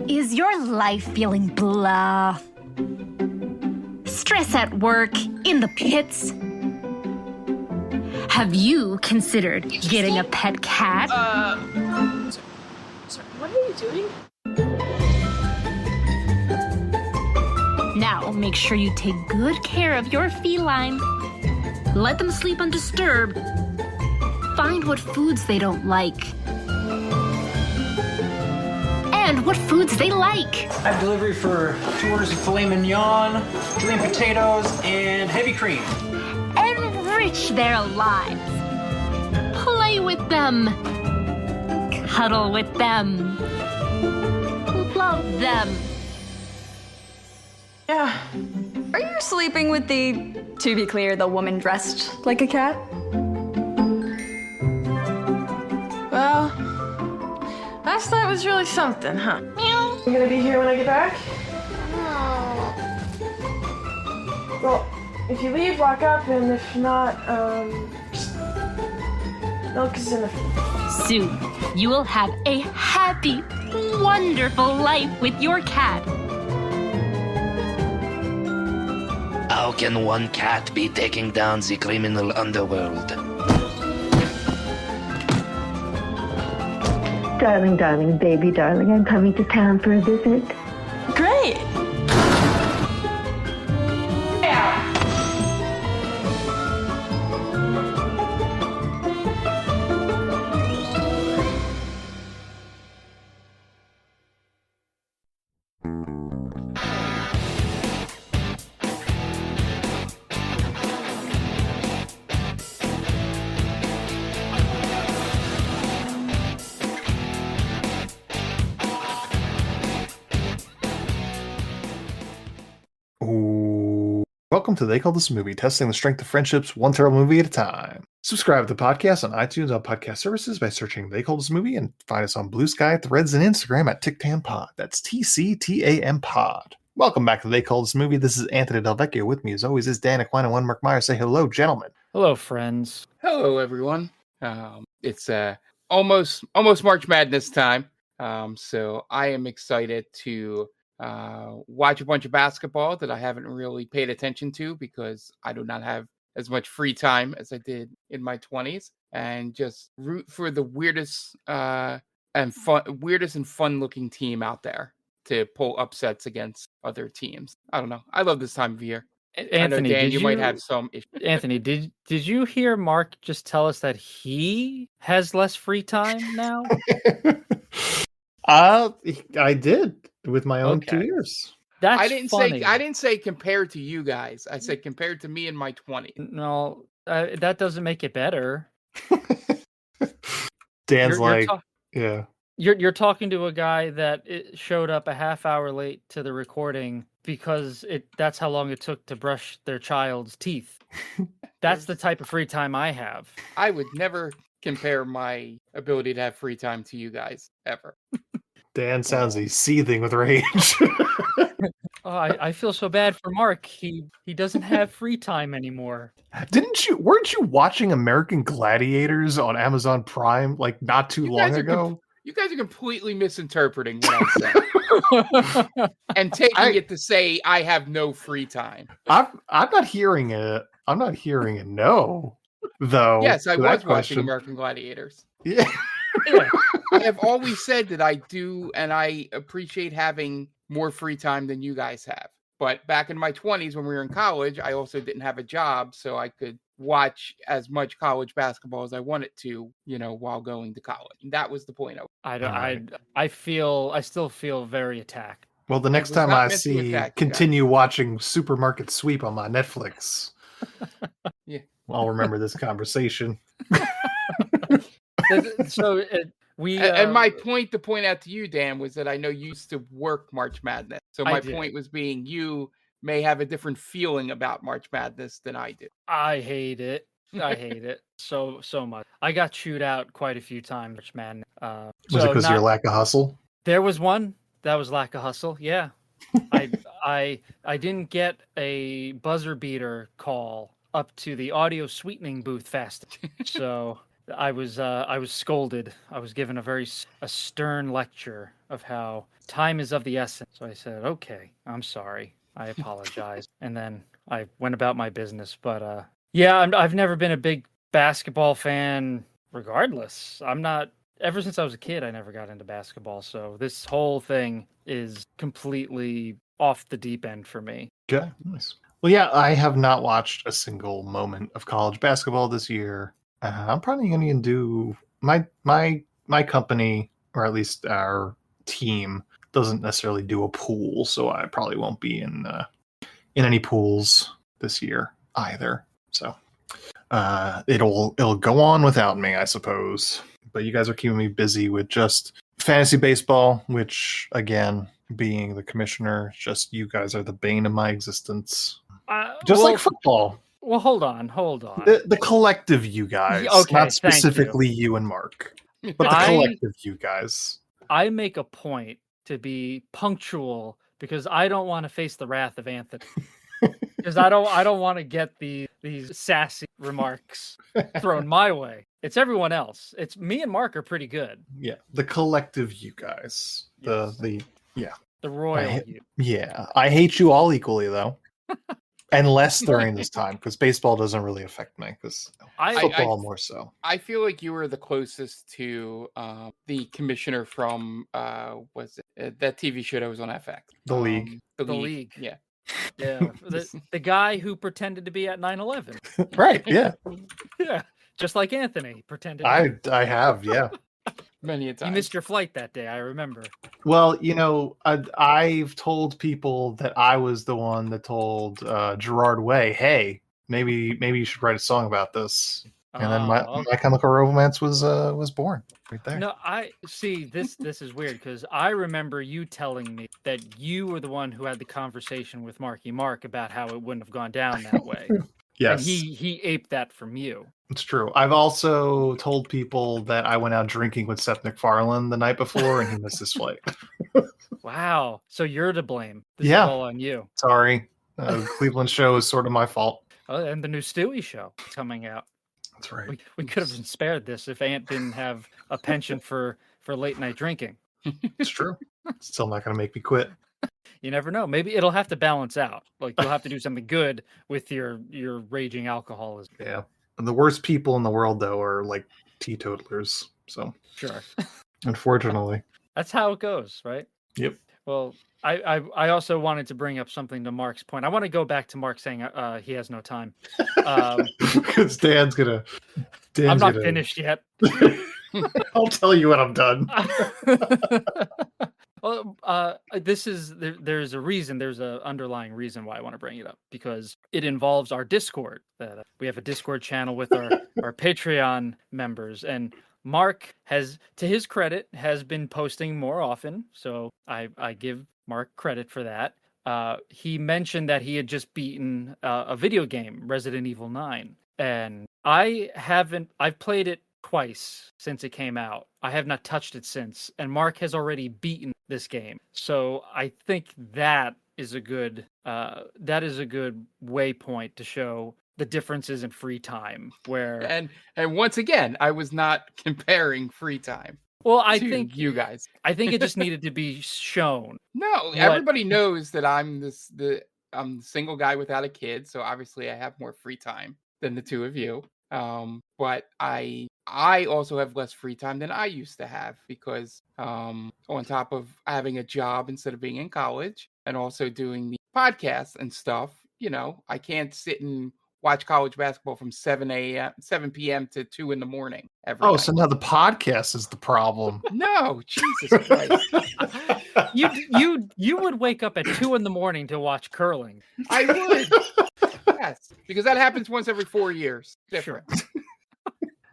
Is your life feeling blah? Stress at work, in the pits? Have you considered getting a pet cat? Sorry, what are you doing? Now make sure you take good care of your feline. Let them sleep undisturbed. Find what foods they don't like. And what foods they like. I have delivery for 2 orders of filet mignon, julienne potatoes, and heavy cream. Enrich their lives. Play with them. Cuddle with them. Love them. Yeah. Are you sleeping with to be clear, the woman dressed like a cat? Well, last night was really something, huh? Meow. You gonna be here when I get back? No. Well, if you leave, lock up, and if not, milk is in the... Soon, you will have a happy, wonderful life with your cat. How can one cat be taking down the criminal underworld? Darling, baby, darling, I'm coming to town for a visit. Great! Welcome to They Call This Movie, testing the strength of friendships one terrible movie at a time. Subscribe to the podcast on iTunes on podcast services by searching They Call This Movie, and find us on Blue Sky, Threads, and Instagram at TicTamPod. That's TCTAM Pod. Welcome back to They Call This Movie. This is Anthony Del Vecchio. With me, as always, is Dan Aquino and Mark Meyer. Say hello, gentlemen. Hello, friends. Hello, everyone. It's almost March Madness time, so I am excited to watch a bunch of basketball that I haven't really paid attention to because I do not have as much free time as I did in my 20s, and just root for the weirdest and fun looking team out there to pull upsets against other teams. I don't know. I love this time of year. Anthony, I know, Dan, you might have some issues. Anthony, did you hear Mark just tell us that he has less free time now? I did with my own 2 years. That's I didn't funny. say compared to you guys. I said compared to me in my 20s. No, that doesn't make it better. Dan's yeah. You're talking to a guy that showed up a half hour late to the recording because that's how long it took to brush their child's teeth. That's the type of free time I have. I would never compare my ability to have free time to you guys ever. Dan sounds he's seething with rage. Oh, I feel so bad for Mark. He doesn't have free time anymore. Weren't you watching American Gladiators on Amazon Prime like not too long ago? You guys are completely misinterpreting what I said and taking it to say I have no free time. I'm not hearing it. I'm not hearing a no, though. Yes, I was watching American Gladiators. Yeah. I have always said that I do, and I appreciate having more free time than you guys have. But back in my 20s, when we were in college, I also didn't have a job, so I could watch as much college basketball as I wanted to, while going to college. And that was the point. I still feel very attacked. Well, the next time I continue watching Supermarket Sweep on my Netflix, yeah, I'll remember this conversation. So and my point to point out to you, Dan, was that I know you used to work March Madness. So my point was being you may have a different feeling about March Madness than I do. I hate it. I hate it so much. I got chewed out quite a few times, March Madness. Was it because of your lack of hustle? There was one that was lack of hustle. Yeah, I didn't get a buzzer beater call up to the audio sweetening booth fast, so I was scolded. I was given a stern lecture of how time is of the essence. So I said, "Okay, I'm sorry. I apologize." And then I went about my business. But yeah, I've never been a big basketball fan. Regardless, I'm not. Ever since I was a kid, I never got into basketball. So this whole thing is completely off the deep end for me. Okay, nice. Well, yeah, I have not watched a single moment of college basketball this year. I'm probably going to do my company, or at least our team, doesn't necessarily do a pool, so I probably won't be in any pools this year either. So it'll go on without me, I suppose. But you guys are keeping me busy with just fantasy baseball, which again, being the commissioner, just you guys are the bane of my existence. Just like football. Well, hold on. The collective you guys, Okay, not specifically you and Mark, but the collective you guys. I make a point to be punctual because I don't want to face the wrath of Anthony. Because I don't want to get these sassy remarks thrown my way. It's everyone else. It's me and Mark are pretty good. Yeah, the collective you guys. Yes. The royal you. Yeah, I hate you all equally though. And less during this time, because baseball doesn't really affect me, because football more so. I feel like you were the closest to the commissioner from was it that TV show that was on FX? The League. The League. Yeah. Yeah. The guy who pretended to be at 9/11. Right, yeah. Yeah. Just like Anthony pretended. I have, yeah. Many a time. You missed your flight that day, I remember. Well, I've told people that I was the one that told Gerard Way, hey, maybe you should write a song about this. And then my Chemical Romance was born right there. No, I see this is weird because I remember you telling me that you were the one who had the conversation with Marky Mark about how it wouldn't have gone down that way. Yes. And he aped that from you. It's true. I've also told people that I went out drinking with Seth MacFarlane the night before and he missed his flight. Wow. So you're to blame. This is Yeah. all on you. Sorry. Cleveland show is sort of my fault. Oh, and the new Stewie show is coming out. That's right. We could have been spared this if Ant didn't have a penchant for late night drinking. It's true. Still not going to make me quit. You never know. Maybe it'll have to balance out. Like you'll have to do something good with your raging alcoholism. Yeah. And the worst people in the world, though, are like teetotalers. So Sure. Unfortunately. That's how it goes, right? Yep. Well, I also wanted to bring up something to Mark's point. I want to go back to Mark saying he has no time. Because Dan's gonna. I'm not finished yet. I'll tell you when I'm done. Well, there's a reason. There's an underlying reason why I want to bring it up because it involves our Discord. That we have a Discord channel with our Patreon members, and Mark has, to his credit, has been posting more often. So I give Mark credit for that. He mentioned that he had just beaten a video game, Resident Evil 9, and I've played it twice since it came out. I have not touched it since, and Mark has already beaten this game. So I think that is a good waypoint to show the differences in free time. Where and once again, I was not comparing free time. Well, I think you guys. I think it just needed to be shown. No, everybody knows that I'm the single guy without a kid, so obviously I have more free time than the two of you. But I also have less free time than I used to have because on top of having a job instead of being in college and also doing the podcast and stuff, I can't sit and watch college basketball from 7 p.m. to 2 in the morning every night. So now the podcast is the problem. No, Jesus Christ. You would wake up at 2 in the morning to watch curling. I would. Yes, because that happens once every 4 years. Different. Sure.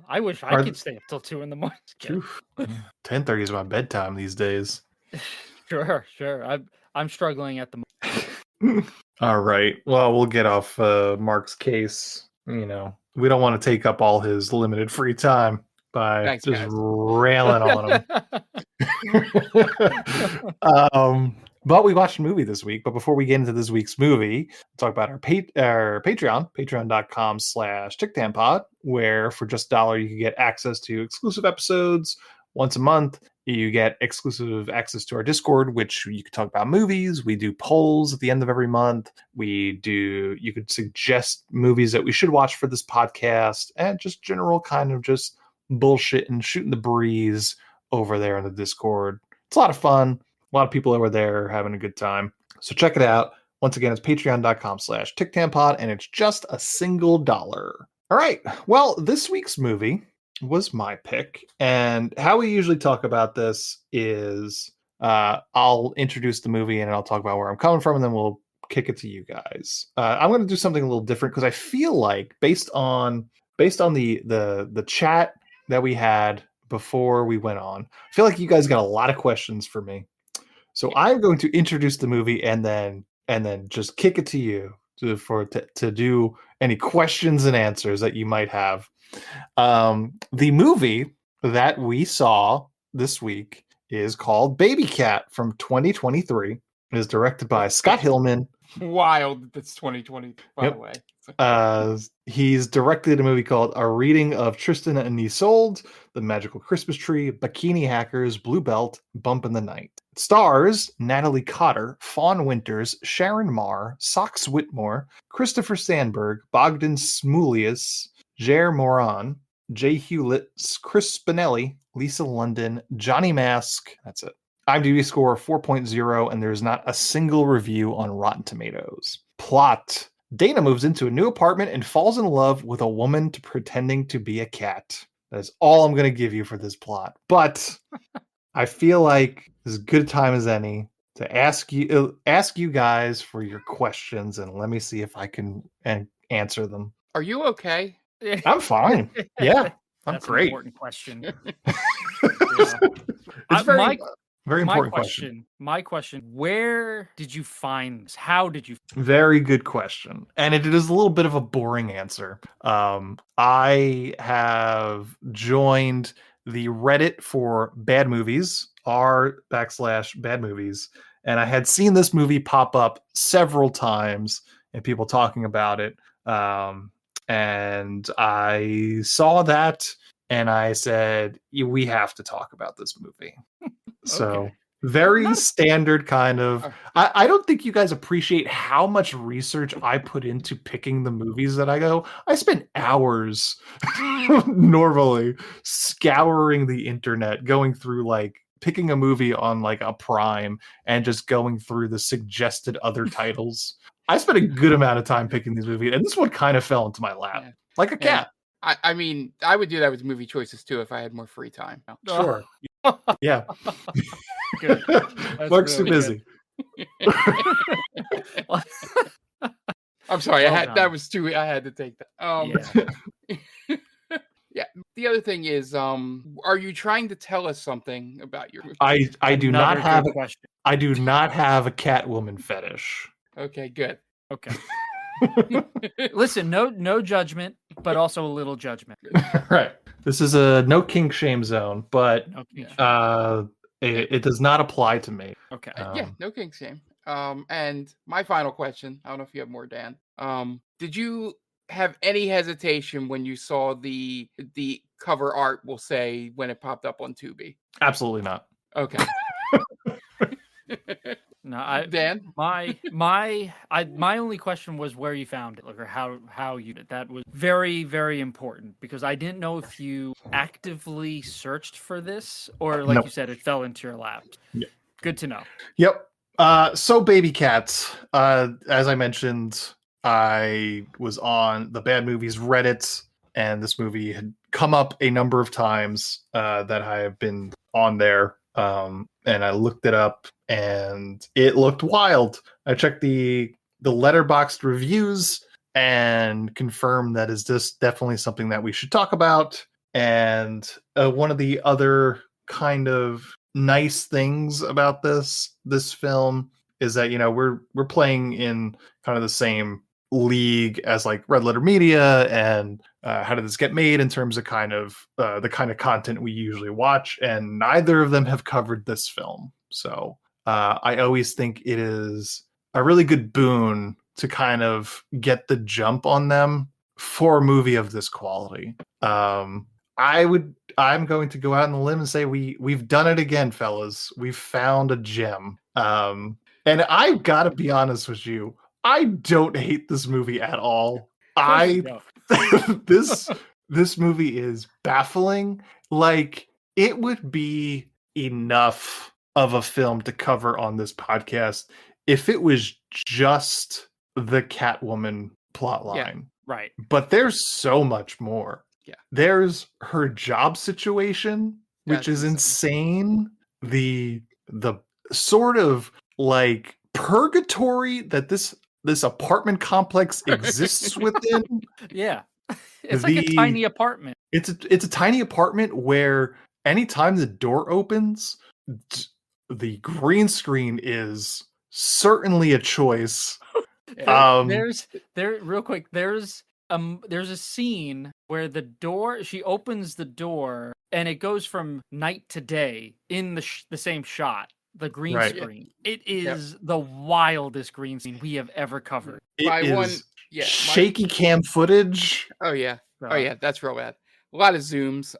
I wish I could stay up till 2 in the morning. 10:30 is my bedtime these days. Sure. I'm struggling at the moment. All right. Well, we'll get off Mark's case. We don't want to take up all his limited free time by railing on him. But we watched a movie this week. But before we get into this week's movie, we'll talk about our Patreon, patreon.com/TickTamPod, where for just $1, you can get access to exclusive episodes once a month. You get exclusive access to our Discord, which you can talk about movies. We do polls at the end of every month. You could suggest movies that we should watch for this podcast, and just general kind of just bullshit and shooting the breeze over there in the Discord. It's a lot of fun. A lot of people over there having a good time. So check it out. Once again, it's patreon.com/TickTamPod, and it's just $1. All right. Well, this week's movie was my pick. And how we usually talk about this is I'll introduce the movie and I'll talk about where I'm coming from, and then we'll kick it to you guys. I'm going to do something a little different because I feel like based on the chat that we had before we went on, I feel like you guys got a lot of questions for me. So I'm going to introduce the movie and then just kick it to you to do any questions and answers that you might have. The movie that we saw this week is called Baby Cat from 2023. It is directed by Scott Hillman. Wild. That's 2020, by the way. He's directed a movie called A Reading of Tristan and Isolde, The Magical Christmas Tree, Bikini Hackers, Blue Belt, Bump in the Night. It stars Natalie Cotter, Fawn Winters, Sharon Marr, Sox Whitmore, Christopher Sandberg, Bogdan Smulius, Jer Moran, Jay Hewlett, Chris Spinelli, Lisa London, Johnny Mask. That's it. IMDb score of 4.0, and there's not a single review on Rotten Tomatoes. Plot. Dana moves into a new apartment and falls in love with a woman pretending to be a cat. That's all I'm going to give you for this plot. But I feel like as good a time as any to ask you guys for your questions, and let me see if I can answer them. Are you okay? I'm fine. Yeah, I'm That's great. An important question. It's very important question. My question, where did you find this? How did you? Very good question. And it is a little bit of a boring answer. I have joined the Reddit for bad movies, r/bad movies. And I had seen this movie pop up several times and people talking about it. And I saw that and I said, we have to talk about this movie. So very standard kind of. I don't think you guys appreciate how much research I put into picking the movies that I go. I spend hours normally scouring the internet, going through like picking a movie on like a Prime and just going through the suggested other titles. I spent a good amount of time picking these movies, and this one kind of fell into my lap like a cat. I mean, I would do that with movie choices too if I had more free time. Sure. Yeah. Good. Mark's too busy. I'm sorry. I had to take that. Yeah. The other thing is, are you trying to tell us something about your movie? I do not have a Catwoman fetish. Okay, good. Okay. Listen, no judgment, but also a little judgment. Right. This is a no kink shame zone, but it does not apply to me. Okay. No kink shame. And my final question, I don't know if you have more, Dan. Did you have any hesitation when you saw the cover art, we'll say, when it popped up on Tubi? Absolutely not. Okay. No, Dan? My only question was where you found it, like, or how you did. That was very, very important because I didn't know if you actively searched for this or, like you said, it fell into your lap. Yeah. Good to know. Yep. So Baby Cats, as I mentioned, I was on the Bad Movies Reddit, and this movie had come up a number of times that I have been on there. And I looked it up and it looked wild. I checked the letterboxed reviews and confirmed that is just definitely something that we should talk about. And one of the other kind of nice things about this film is that, you know, we're playing in kind of the same league as like Red Letter Media and How Did This Get Made in terms of kind of the kind of content we usually watch, and neither of them have covered this film. So I always think it is a really good boon to kind of get the jump on them for a movie of this quality. I'm going to go out on the limb and say we've done it again, fellas. We've found a gem. And I've got to be honest with you, I don't hate this movie at all. This movie is baffling. Like, it would be enough of a film to cover on this podcast if it was just the Catwoman plotline. Yeah, right. But there's so much more. Yeah. There's her job situation, which That's is insane. The sort of like purgatory that this apartment complex exists within. Yeah. It's like a tiny apartment. It's a tiny apartment where anytime the door opens, the green screen is certainly a choice. There's a scene where she opens the door and it goes from night to day in the same shot. The green screen. It is the wildest green screen we have ever covered. Shaky cam footage. Oh yeah. Oh yeah, that's real bad. A lot of zooms.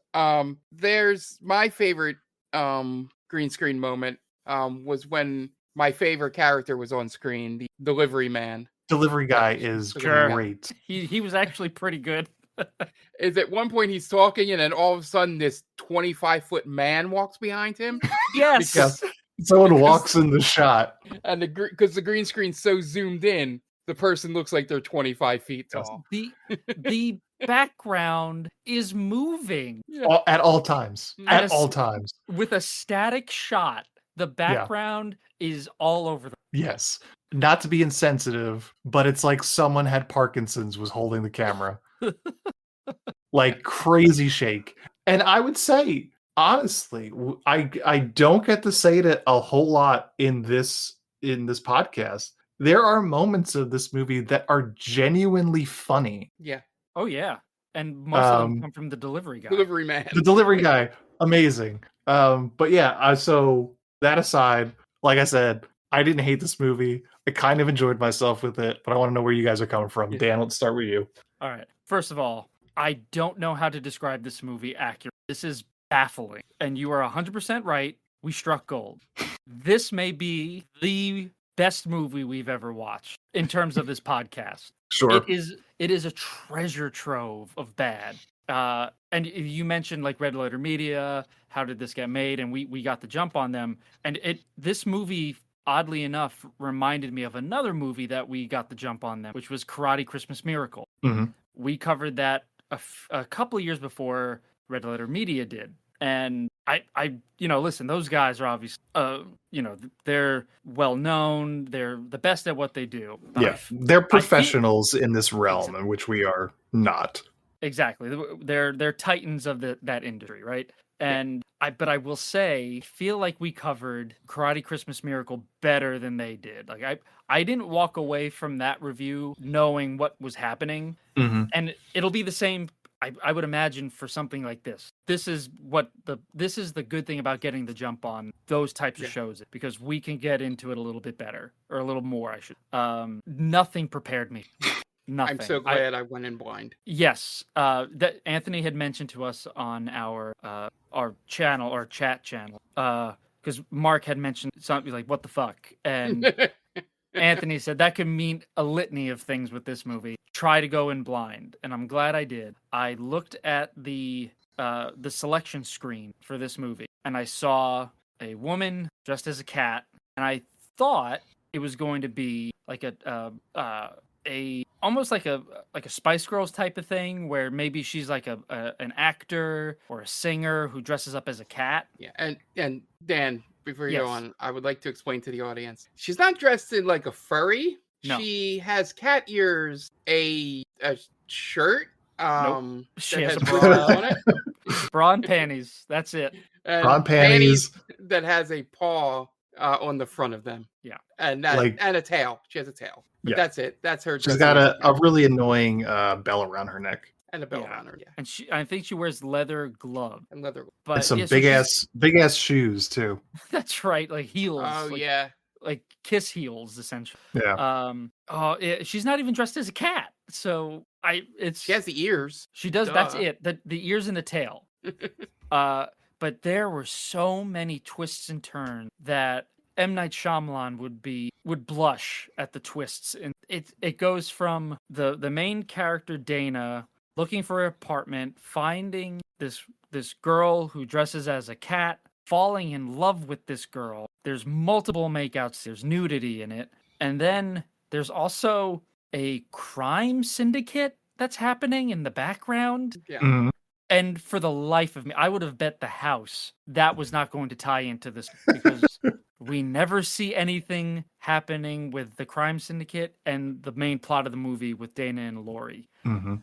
There's my favorite green screen moment was when my favorite character was on screen, the delivery man. Delivery guy is great. He was actually pretty good. Is at one point he's talking and then all of a sudden this 25-foot man walks behind him. Yes. Someone walks in the shot. And because the green screen's so zoomed in, the person looks like they're 25 feet tall. The background is moving at all times. At all times. With a static shot, the background is all over the. Yes. Not to be insensitive, but it's like someone had Parkinson's was holding the camera. Like crazy shake. And I would say, honestly, I don't get to say it a whole lot in this podcast. There are moments of this movie that are genuinely funny. Yeah. Oh yeah. And most of them come from the delivery guy. Delivery man. The delivery guy. Amazing. But yeah, so that aside, like I said, I didn't hate this movie. I kind of enjoyed myself with it, but I want to know where you guys are coming from. Dan, let's start with you. All right. First of all, I don't know how to describe this movie accurately. This is baffling. And you are 100% right. We struck gold. This may be the best movie we've ever watched in terms of this podcast. Sure. It is a treasure trove of bad. And you mentioned like Red Letter Media, how did this get made? And we got the jump on them. And this movie, oddly enough, reminded me of another movie that we got the jump on them, which was Karate Christmas Miracle. Mm-hmm. We covered that a couple of years before Red Letter Media did. And I listen, those guys are obviously, they're well known. They're the best at what they do. Yeah, they're professionals in this realm in which we are not. Exactly. They're titans of that industry, right? And I will say, feel like we covered Karate Christmas Miracle better than they did. Like I didn't walk away from that review knowing what was happening. Mm-hmm. And it'll be the same, I would imagine, for something like this. This is the good thing about getting the jump on those types of shows, because we can get into it a little bit better, or a little more, I should. Nothing prepared me. Nothing. I'm so glad I went in blind. Yes, that Anthony had mentioned to us on our channel, or chat channel, because Mark had mentioned something like "what the fuck," and Anthony said that could mean a litany of things with this movie. Try to go in blind, and I'm glad I did. I looked at the selection screen for this movie, and I saw a woman dressed as a cat, and I thought it was going to be like almost like a Spice Girls type of thing, where maybe she's like an actor or a singer who dresses up as a cat. Yeah, and Dan, before you go on, I would like to explain to the audience. She's not dressed in like a furry. No. She has cat ears, a shirt. Nope. She has a bra on it. Bra and panties. That's it. And bra and panties that has a paw on the front of them. Yeah, and a tail. She has a tail. But that's it. That's her. She's got a really annoying bell around her neck. And a belt on her, yeah. And I think she wears leather gloves. And leather. But And some yeah, big ass shoes too. That's right, like heels. Oh, like, yeah. like kiss heels, essentially. Yeah. She's not even dressed as a cat. So she has the ears. She does. Duh. That's it. The ears and the tail. But there were so many twists and turns that M. Night Shyamalan would blush at the twists. And it goes from the main character Dana looking for an apartment, finding this girl who dresses as a cat, falling in love with this girl. There's multiple makeouts. There's nudity in it. And then there's also a crime syndicate that's happening in the background. Yeah. Mhm. And for the life of me, I would have bet the house that was not going to tie into this because we never see anything happening with the crime syndicate and the main plot of the movie with Dana and Lori. Mm-hmm.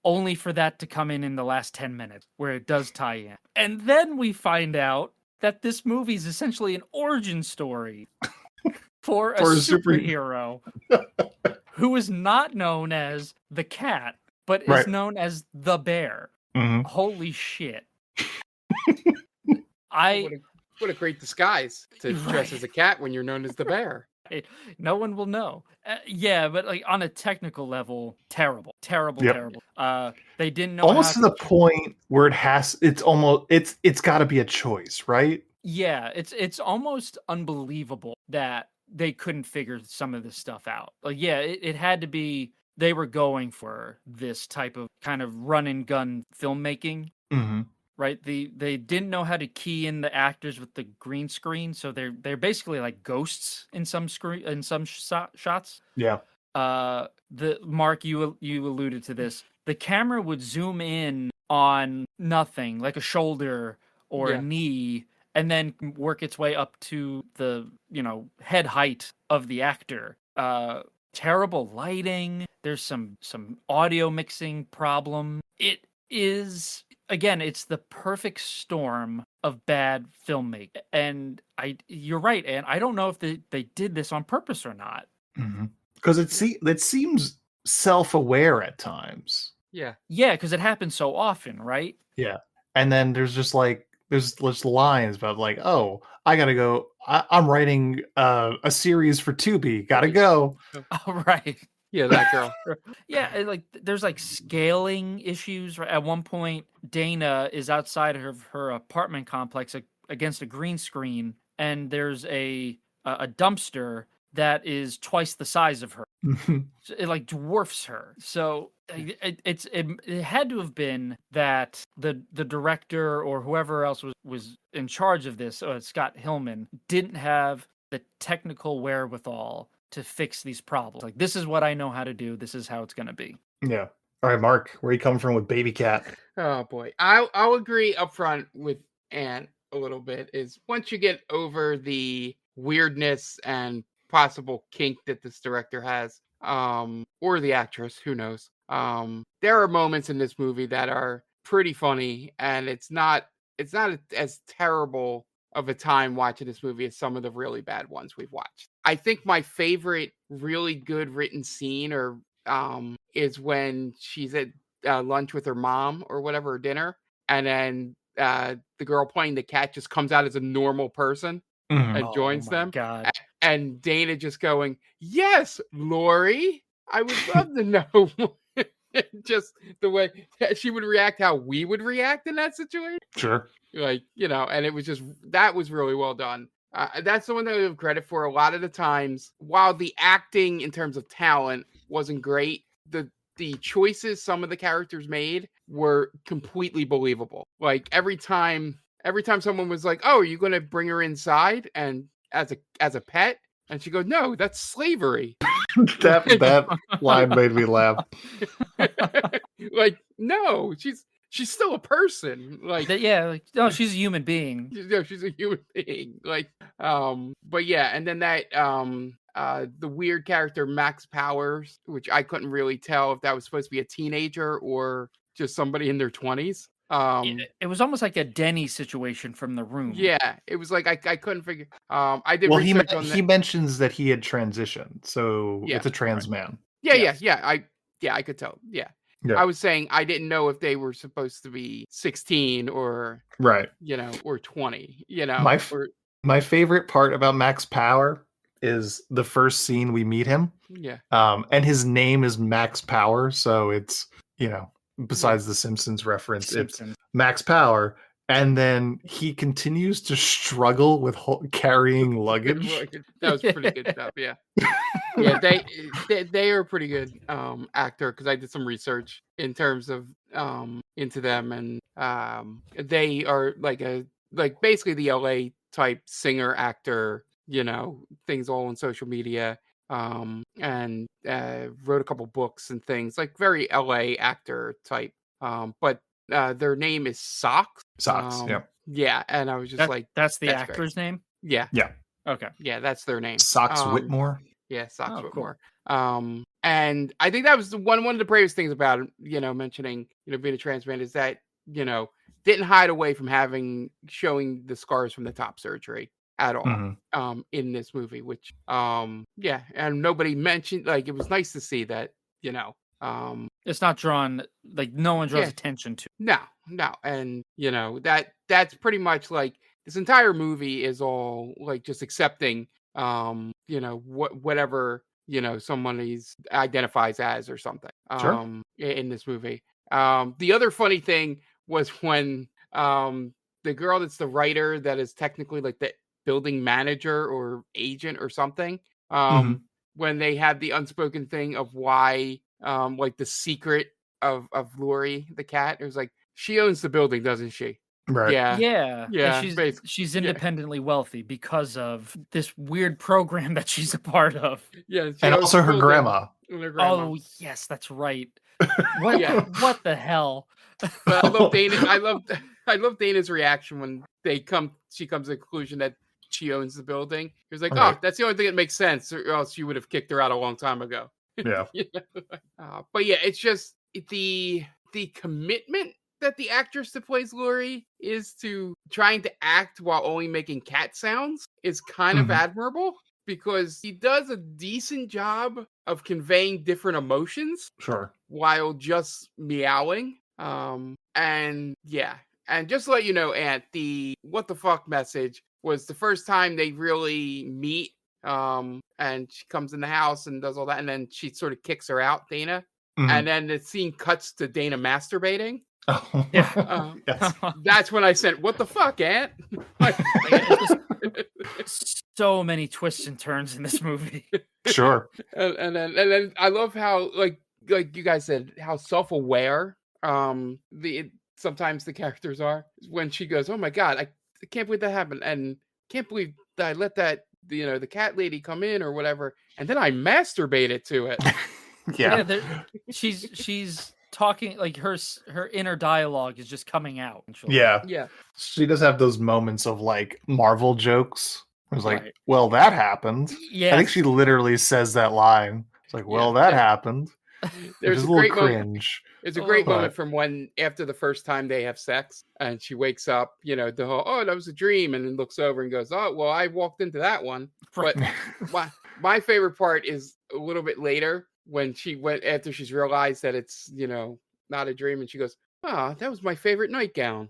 Only for that to come in the last 10 minutes where it does tie in. And then we find out that this movie is essentially an origin story for a superhero who is not known as the cat, but is known as the bear. Mm-hmm. Holy shit. What a great disguise to dress as a cat when you're known as the bear. No one will know. Yeah, but like on a technical level, terrible. They didn't know almost to the point where it's got to be a choice, right? Yeah, it's almost unbelievable that they couldn't figure some of this stuff out. Like, yeah, it had to be they were going for this type of kind of run and gun filmmaking. Mm-hmm. Right? They didn't know how to key in the actors with the green screen, so they're basically like ghosts in some shots. Yeah. The Mark, you alluded to this. The camera would zoom in on nothing, like a shoulder or a knee, and then work its way up to the head height of the actor. Terrible lighting. There's some audio mixing problem. It is. Again, it's the perfect storm of bad filmmaking. And you're right, and I don't know if they did this on purpose or not. Because it seems self-aware at times. Yeah. Yeah, because it happens so often, right? Yeah. And then there's just lines about like, oh, I gotta go. I'm writing a series for Tubi. Gotta go. Oh, right. Yeah, that girl. Yeah, like there's like scaling issues. Right? At one point, Dana is outside of her apartment complex against a green screen, and there's a dumpster that is twice the size of her. So it like dwarfs her. So it had to have been that the director or whoever else was in charge of this, Scott Hillman, didn't have the technical wherewithal to fix these problems. Like, this is what I know how to do. This is how it's going to be. Yeah. All right, Mark, where are you coming from with Baby Cat? Oh boy, I'll agree up front with Anne a little bit. Is once you get over the weirdness and possible kink that this director has, or the actress, who knows. There are moments in this movie that are pretty funny, and it's not as terrible of a time watching this movie as some of the really bad ones we've watched. I think my favorite really good written scene is when she's at lunch with her mom or whatever, or dinner, and then the girl playing the cat just comes out as a normal person and joins them. God. And Dana just going, "Yes, Lori, I would love to know." Just the way she would react, how we would react in that situation. Sure. Like, and it was that was really well done. That's the one that I give credit for. A lot of the times, while the acting in terms of talent wasn't great, the choices some of the characters made were completely believable. Like every time someone was like, "Oh, are you going to bring her inside and as a pet?" and she goes, "No, that's slavery." that line made me laugh. Like, no, she's still a person. Like, no, she's a human being. She's a human being. Like, but yeah, and then that the weird character Max Powers, which I couldn't really tell if that was supposed to be a teenager or just somebody in their 20s. It was almost like a Denny situation from The Room. Yeah, it was like I couldn't figure. I did. Well, research on he mentions that he had transitioned, so Yeah, it's a trans man. Yeah, yes. yeah. I could tell. Yeah, Yeah. I was saying I didn't know if they were supposed to be 16 or Right. or 20. My favorite part about Max Power is the first scene we meet him. Yeah. And his name is Max Power, so it's besides the Simpsons reference, it's Max Power. And then he continues to struggle with carrying luggage. That was pretty good stuff. Yeah. Yeah, they are a pretty good actor, because I did some research in terms of into them, and they are like basically the LA type singer actor, things all on social media, and wrote a couple books and things, like very LA actor type, but their name is Socks. Yeah, and I was just that's the that's actor's name. Yeah. Okay. Yeah, that's their name. Socks Whitmore. Yeah, Socks Whitmore. Cool. And I think that was one of the bravest things about it, mentioning, being a trans man, is that, didn't hide away from showing the scars from the top surgery at all, in this movie, which, yeah, and nobody mentioned, it was nice to see that, it's not drawn, no one draws attention to. No. And, that's pretty much this entire movie is all just accepting, whatever, someone identifies as or something, in this movie. The other funny thing was when, the girl that's the writer that is technically the building manager or agent or something, when they had the unspoken thing of why, the secret of Lori, the cat, it was she owns the building, doesn't she? Right. Yeah. Yeah. And she's independently wealthy because of this weird program that she's a part of. Yeah. And also her grandma. Oh, yes, that's right. What the hell? But I love Dana. I love Dana's reaction when she comes to the conclusion that she owns the building. He was like, Right. "Oh, that's the only thing that makes sense, or else you would have kicked her out a long time ago." Yeah. But yeah, it's just the commitment that the actress that plays Lori is to trying to act while only making cat sounds is kind of admirable, because he does a decent job of conveying different emotions. Sure. While just meowing. And yeah. And just to let you know, Ant, the what the fuck message was the first time they really meet. And she comes in the house and does all that, and then she sort of kicks her out, Dana. And then the scene cuts to Dana masturbating. Oh. Yeah. Yes. That's when I said, "What the fuck, Ant?" So many twists and turns in this movie. Sure. And then I love how like you guys said, how self-aware sometimes the characters are, when she goes, "Oh my god, I can't believe that happened, and can't believe that I let that the cat lady come in or whatever, and then I masturbated to it." Yeah. She's talking, her inner dialogue is just coming out. Yeah. Yeah. She does have those moments of Marvel jokes. It was Right. well, that happened. Yeah. I think she literally says that line. It's well, that happened. There's a a little great cringe. It's a great But- moment from when, after the first time they have sex, and she wakes up, the whole, "Oh, that was a dream," and then looks over and goes, "Oh, well, I walked into that one." But my favorite part is a little bit later, when she went, after she's realized that it's, not a dream, and she goes, "Oh, that was my favorite nightgown."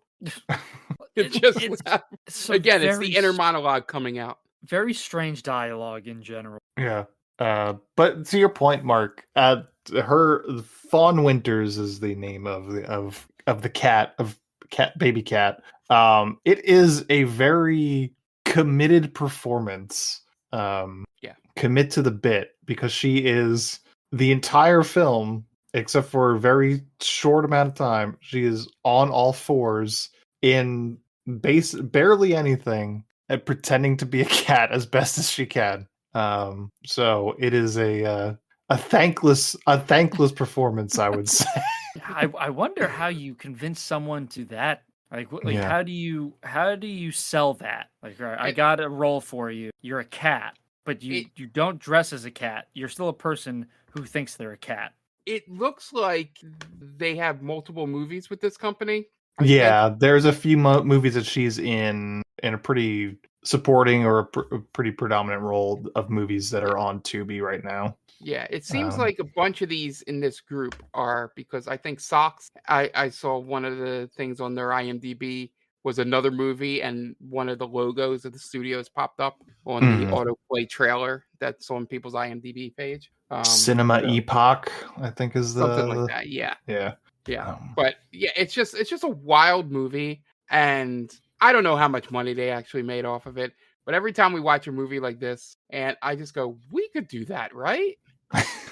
It's the inner monologue coming out. Very strange dialogue in general. Yeah. But to your point, Mark, her Fawn Winters is the name of the cat, baby cat. It is a very committed performance. Commit to the bit, because she is the entire film, except for a very short amount of time, she is on all fours in barely anything, and pretending to be a cat as best as she can. So it is a thankless performance, I would say. I wonder how you convince someone to that. Yeah. How do you sell that? All right, I got a role for you. You're a cat, but you don't dress as a cat. You're still a person who thinks they're a cat. It looks like they have multiple movies with this company. Yeah, there's a few movies that she's in a pretty supporting or a pretty predominant role of movies that are on Tubi right now. Yeah, it seems like a bunch of these in this group are, because I think Socks, I saw one of the things on their IMDb was another movie, and one of the logos of the studios popped up on the autoplay trailer that's on people's IMDb page. Cinema Epoch, I think, is something like that. Yeah. Yeah. But yeah, it's just a wild movie, and I don't know how much money they actually made off of it. But every time we watch a movie like this, and I just go, we could do that, right?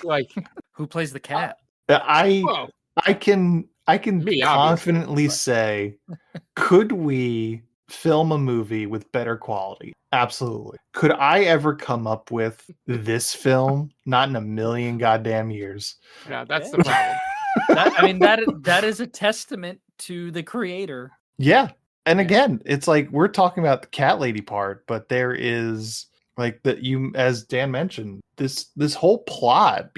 Like, who plays the cat? I can confidently say, could we film a movie with better quality? Absolutely. Could I ever come up with this film? Not in a million goddamn years. Yeah, that's the problem. That is a testament to the creator. Yeah. And again, it's like we're talking about the cat lady part, but there is like as Dan mentioned, this whole plot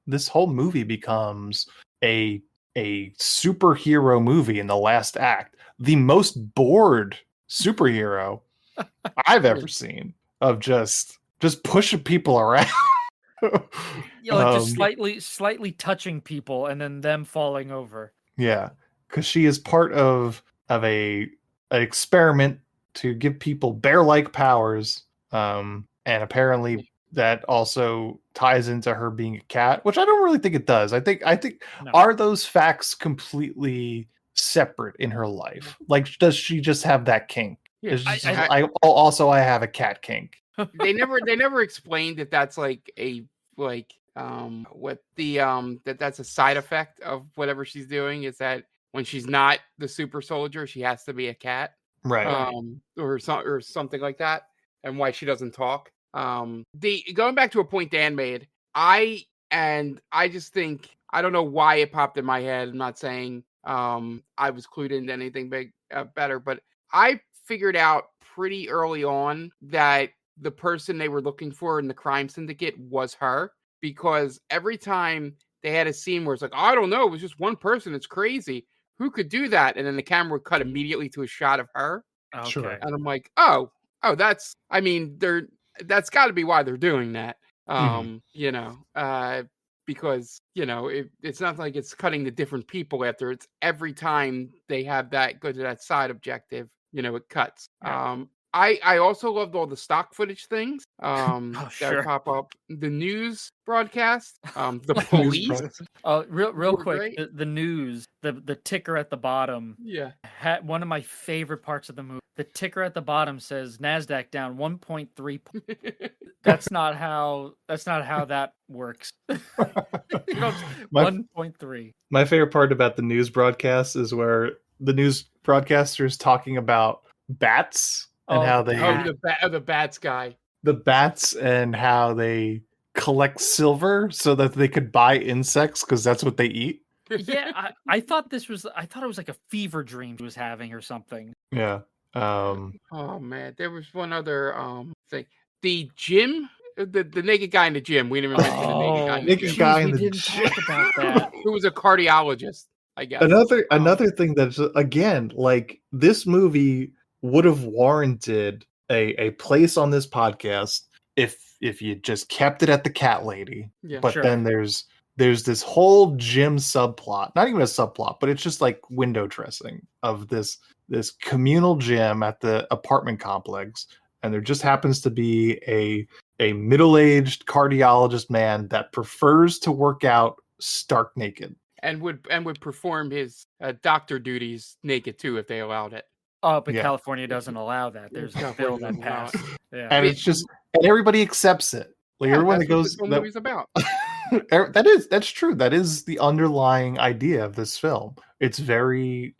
this whole movie becomes a superhero movie in the last act. The most bored superhero I've ever seen, of just pushing people around. Just slightly touching people and then them falling over. Yeah, because she is part of an experiment to give people bear-like powers, and apparently that also ties into her being a cat, which I don't really think it does. I think no. Are those facts completely separate in her life? Like, does she just have that kink? Yeah, I have a cat kink. They never explained that that's like that's a side effect of whatever she's doing, is that when she's not the super soldier, she has to be a cat, right? Or something like that, and why she doesn't talk. Going back to a point Dan made, I just think, I don't know why it popped in my head. I'm not saying I was clued into anything better, but I figured out pretty early on that the person they were looking for in the crime syndicate was her, because every time they had a scene where it's like, I don't know, it was just one person, it's crazy, who could do that? And then the camera would cut immediately to a shot of her. Okay. Sure. And I'm like, oh, that's got to be why they're doing that. Because, it's not like it's cutting to different people after. It's every time they have that, go to that side objective, it cuts. Yeah. I also loved all the stock footage things that pop up. The news broadcast, the police. Real quick, the news, the ticker at the bottom. Yeah. One of my favorite parts of the movie. The ticker at the bottom says NASDAQ down 1.3. That's not how that works. 1.3. My favorite part about the news broadcast is where the news broadcaster is talking about bats. And how they the bats guy. The bats and how they collect silver so that they could buy insects because that's what they eat. Yeah, I thought it was like a fever dream he was having or something. Yeah. Oh man, there was one other thing. The gym, the naked guy in the gym. We didn't even mention the naked guy in the gym. We didn't talk about that. Who was a cardiologist, I guess. Another thing that's, again, like, this movie would have warranted a place on this podcast if you just kept it at the cat lady. Yeah, but then there's this whole gym subplot, not even a subplot, but it's just like window dressing of this communal gym at the apartment complex, and there just happens to be a middle-aged cardiologist man that prefers to work out stark naked and would perform his doctor duties naked too if they allowed it. Oh, but California doesn't allow that. There's a bill that passed. Yeah. And it's just, and everybody accepts it. Like, everyone that goes, what this movie's about. That's true. That is the underlying idea of this film. It's very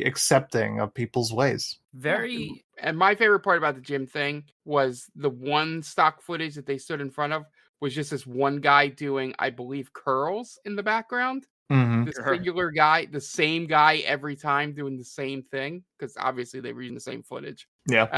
accepting of people's ways. Very. And my favorite part about the gym thing was the one stock footage that they stood in front of was just this one guy doing, I believe, curls in the background. Mm-hmm. The singular guy, the same guy every time doing the same thing, because obviously they were using the same footage. Yeah.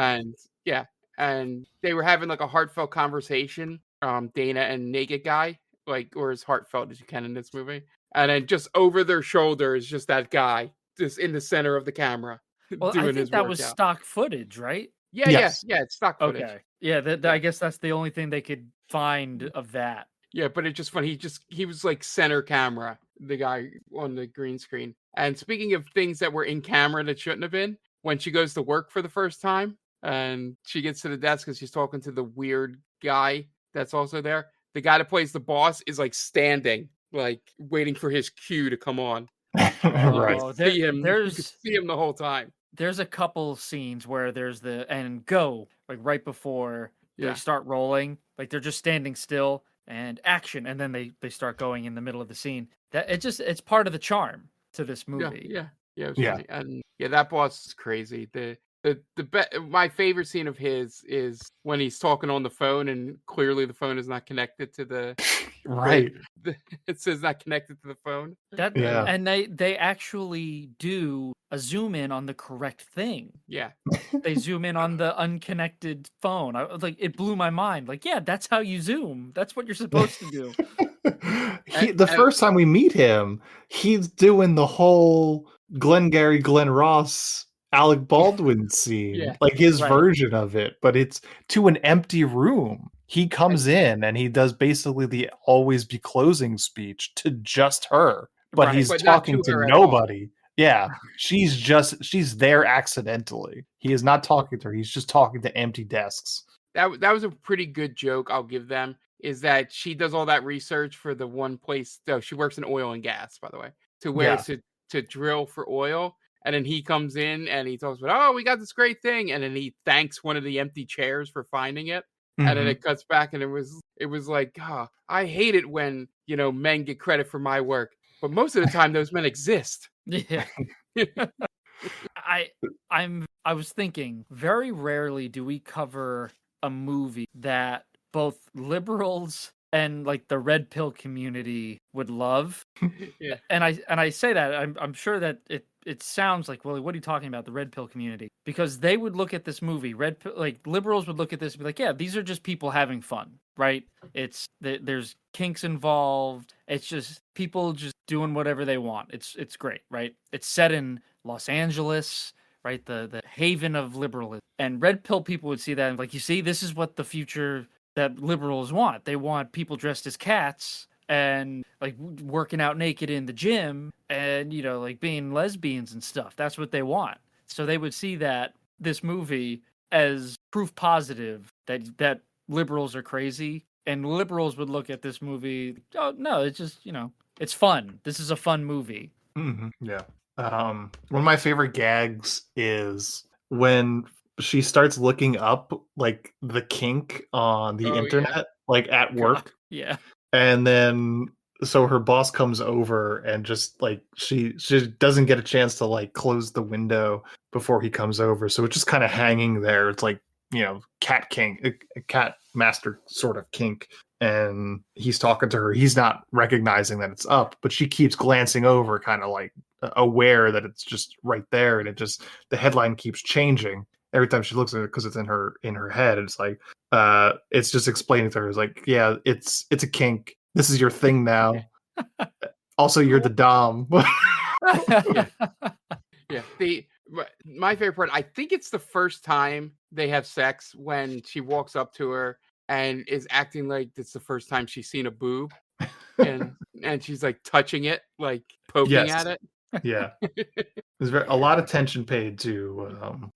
And they were having like a heartfelt conversation, Dana and naked guy, like, or as heartfelt as you can in this movie. And then just over their shoulders, just that guy just in the center of the camera. Well, doing I think that was stock footage, right? Yes. It's stock footage. Okay. Yeah, I guess that's the only thing they could find of that. Yeah, but it's just funny. He was like center camera, the guy on the green screen. And speaking of things that were in camera that shouldn't have been, when she goes to work for the first time and she gets to the desk and she's talking to the weird guy that's also there, the guy that plays the boss is like standing, like waiting for his cue to come on. Right. Oh, You could see him the whole time. There's a couple scenes where there's the and go like right before they start rolling, like they're just standing still and action, and then they start going in the middle of the scene. That it's part of the charm to this movie. It was funny. And that boss is crazy. My favorite scene of his is when he's talking on the phone and clearly the phone is not connected to the right. It says not connected to the phone. And they actually do a zoom in on the correct thing. Yeah. They zoom in on the unconnected phone. It blew my mind. Like, yeah, that's how you zoom. That's what you're supposed to do. The first time we meet him, he's doing the whole Glengarry Glen Ross Alec Baldwin scene, like his version of it, but it's to an empty room. He comes in and he does basically the always be closing speech to just her, but he's talking to nobody. Yeah, she's there accidentally. He is not talking to her. He's just talking to empty desks. That was a pretty good joke, I'll give them, is that she does all that research for the one place. So she works in oil and gas, by the way, to drill for oil. And then he comes in and he talks about, oh, we got this great thing. And then he thanks one of the empty chairs for finding it. Mm-hmm. And then it cuts back and it was like, oh, I hate it when, men get credit for my work. But most of the time those men exist. Yeah. I was thinking, very rarely do we cover a movie that both liberals and like the red pill community would love. Yeah. And I say that I'm sure that it sounds like, well, what are you talking about, the red pill community? Because they would look at this movie, liberals would look at this and be like, yeah, these are just people having fun, right? There's kinks involved. It's just people just doing whatever they want. It's great, right? It's set in Los Angeles, right? The haven of liberalism. And red pill people would see that and like, you see, this is what the future that liberals want. They want people dressed as cats and like working out naked in the gym and, like being lesbians and stuff. That's what they want. So they would see this movie as proof positive that liberals are crazy, and liberals would look at this movie, oh no, it's just, it's fun. This is a fun movie. Mm-hmm. Yeah. One of my favorite gags is when she starts looking up like the kink on the internet, like at work. Yeah. And then so her boss comes over and just like she doesn't get a chance to like close the window before he comes over. So it's just kind of hanging there. It's like, cat kink, a cat master sort of kink. And he's talking to her. He's not recognizing that it's up, but she keeps glancing over, kind of like aware that it's just right there. And the headline keeps changing every time she looks at it because it's in her head. It's like, it's just explaining to her, it's like, yeah, it's a kink. This is your thing now. Also, you're the dom. Yeah. My favorite part, I think it's the first time they have sex when she walks up to her and is acting like it's the first time she's seen a boob, and she's like touching it, like poking at it. Yeah. There's a lot of attention paid to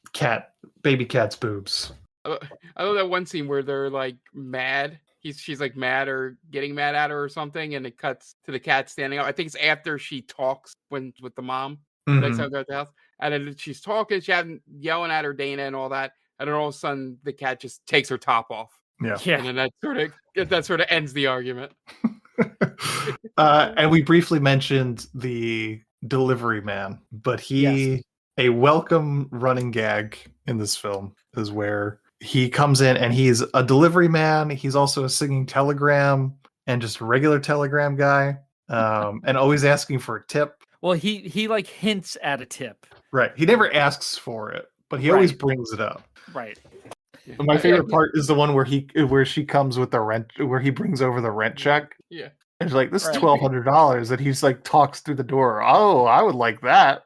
baby cat's boobs. I love that one scene where they're like mad. She's like mad or getting mad at her or something, and it cuts to the cat standing up. I think it's after she talks with the mom. Mm-hmm. Next time they're at the house, and then she's talking, yelling at her Dana and all that, and then all of a sudden the cat just takes her top off. Yeah. And then that sort of ends the argument. And we briefly mentioned the delivery man, but a welcome running gag in this film is where he comes in and he's a delivery man. He's also a singing telegram and just a regular telegram guy, and always asking for a tip. Well, he like hints at a tip. Right. He never asks for it, but he always brings it up. Right. My favorite part is the one where she comes with the rent, where he brings over the rent check. Yeah. And she's like, this is $1,200, and he's like talks through the door. Oh, I would like that.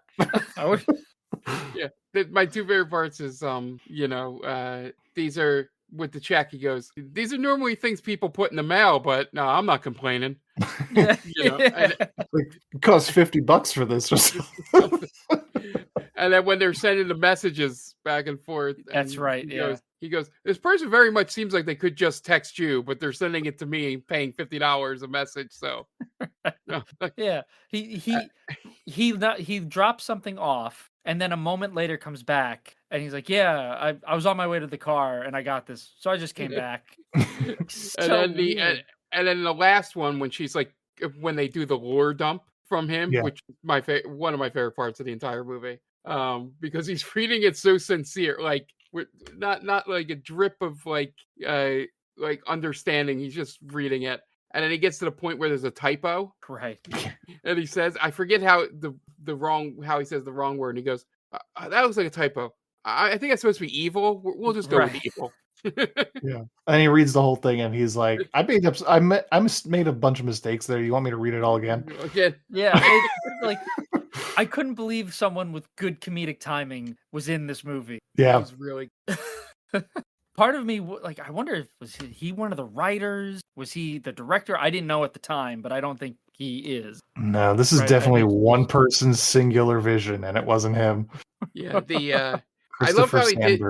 I would. Yeah. my two favorite parts is these are with the check. He goes, these are normally things people put in the mail, but no, I'm not complaining. Yeah. And Like, it costs $50 for this or something. and then when they're sending the messages back and forth, That's and right. he goes, this person very much seems like they could just text you, but they're sending it to me, paying $50 a message. So no, Yeah. He drops something off, and then a moment later comes back, and he's like, "Yeah, I was on my way to the car, and I got this, so I just came back." and then the last one when she's like, when they do the lore dump from him, Yeah. which is one of my favorite parts of the entire movie, because he's reading it so sincere, like with not like a drip of like understanding. He's just reading it, and then he gets to the point where there's a typo, Right. and he says, I forget how how he says the wrong word, and he goes, that looks like a typo. I think it's supposed to be evil. We'll just go with evil. Yeah. And he reads the whole thing and he's like, I made a bunch of mistakes there. You want me to read it all again? Again. Yeah. Like, I couldn't believe someone with good comedic timing was in this movie. Yeah. He's really. Part of me, like, I wonder if was he one of the writers? Was he the director? I didn't know at the time, but I don't think he is. No, this is definitely one person's singular vision, and it wasn't him. Yeah, I love how he did.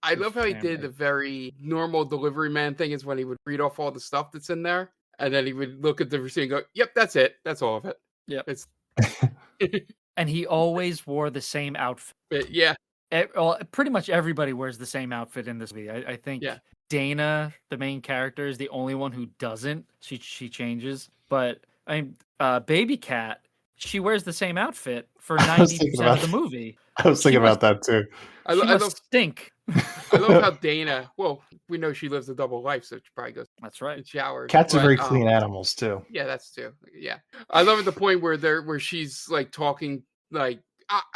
I love how he did the very normal delivery man thing. Is when he would read off all the stuff that's in there, and then he would look at the receipt and go, "Yep, that's it. That's all of it." Yep. It's and he always wore the same outfit. Yeah. Well, pretty much everybody wears the same outfit in this movie. I think Dana, the main character, is the only one who doesn't. She changes, but Baby Cat, she wears the same outfit for 90% of the movie. I was thinking about that too. I love stink. I love how Dana. Well, we know she lives a double life, so she probably goes. That's right. And showers. Cats are very clean animals too. Yeah, that's too. Yeah, I love at the point where she's like talking like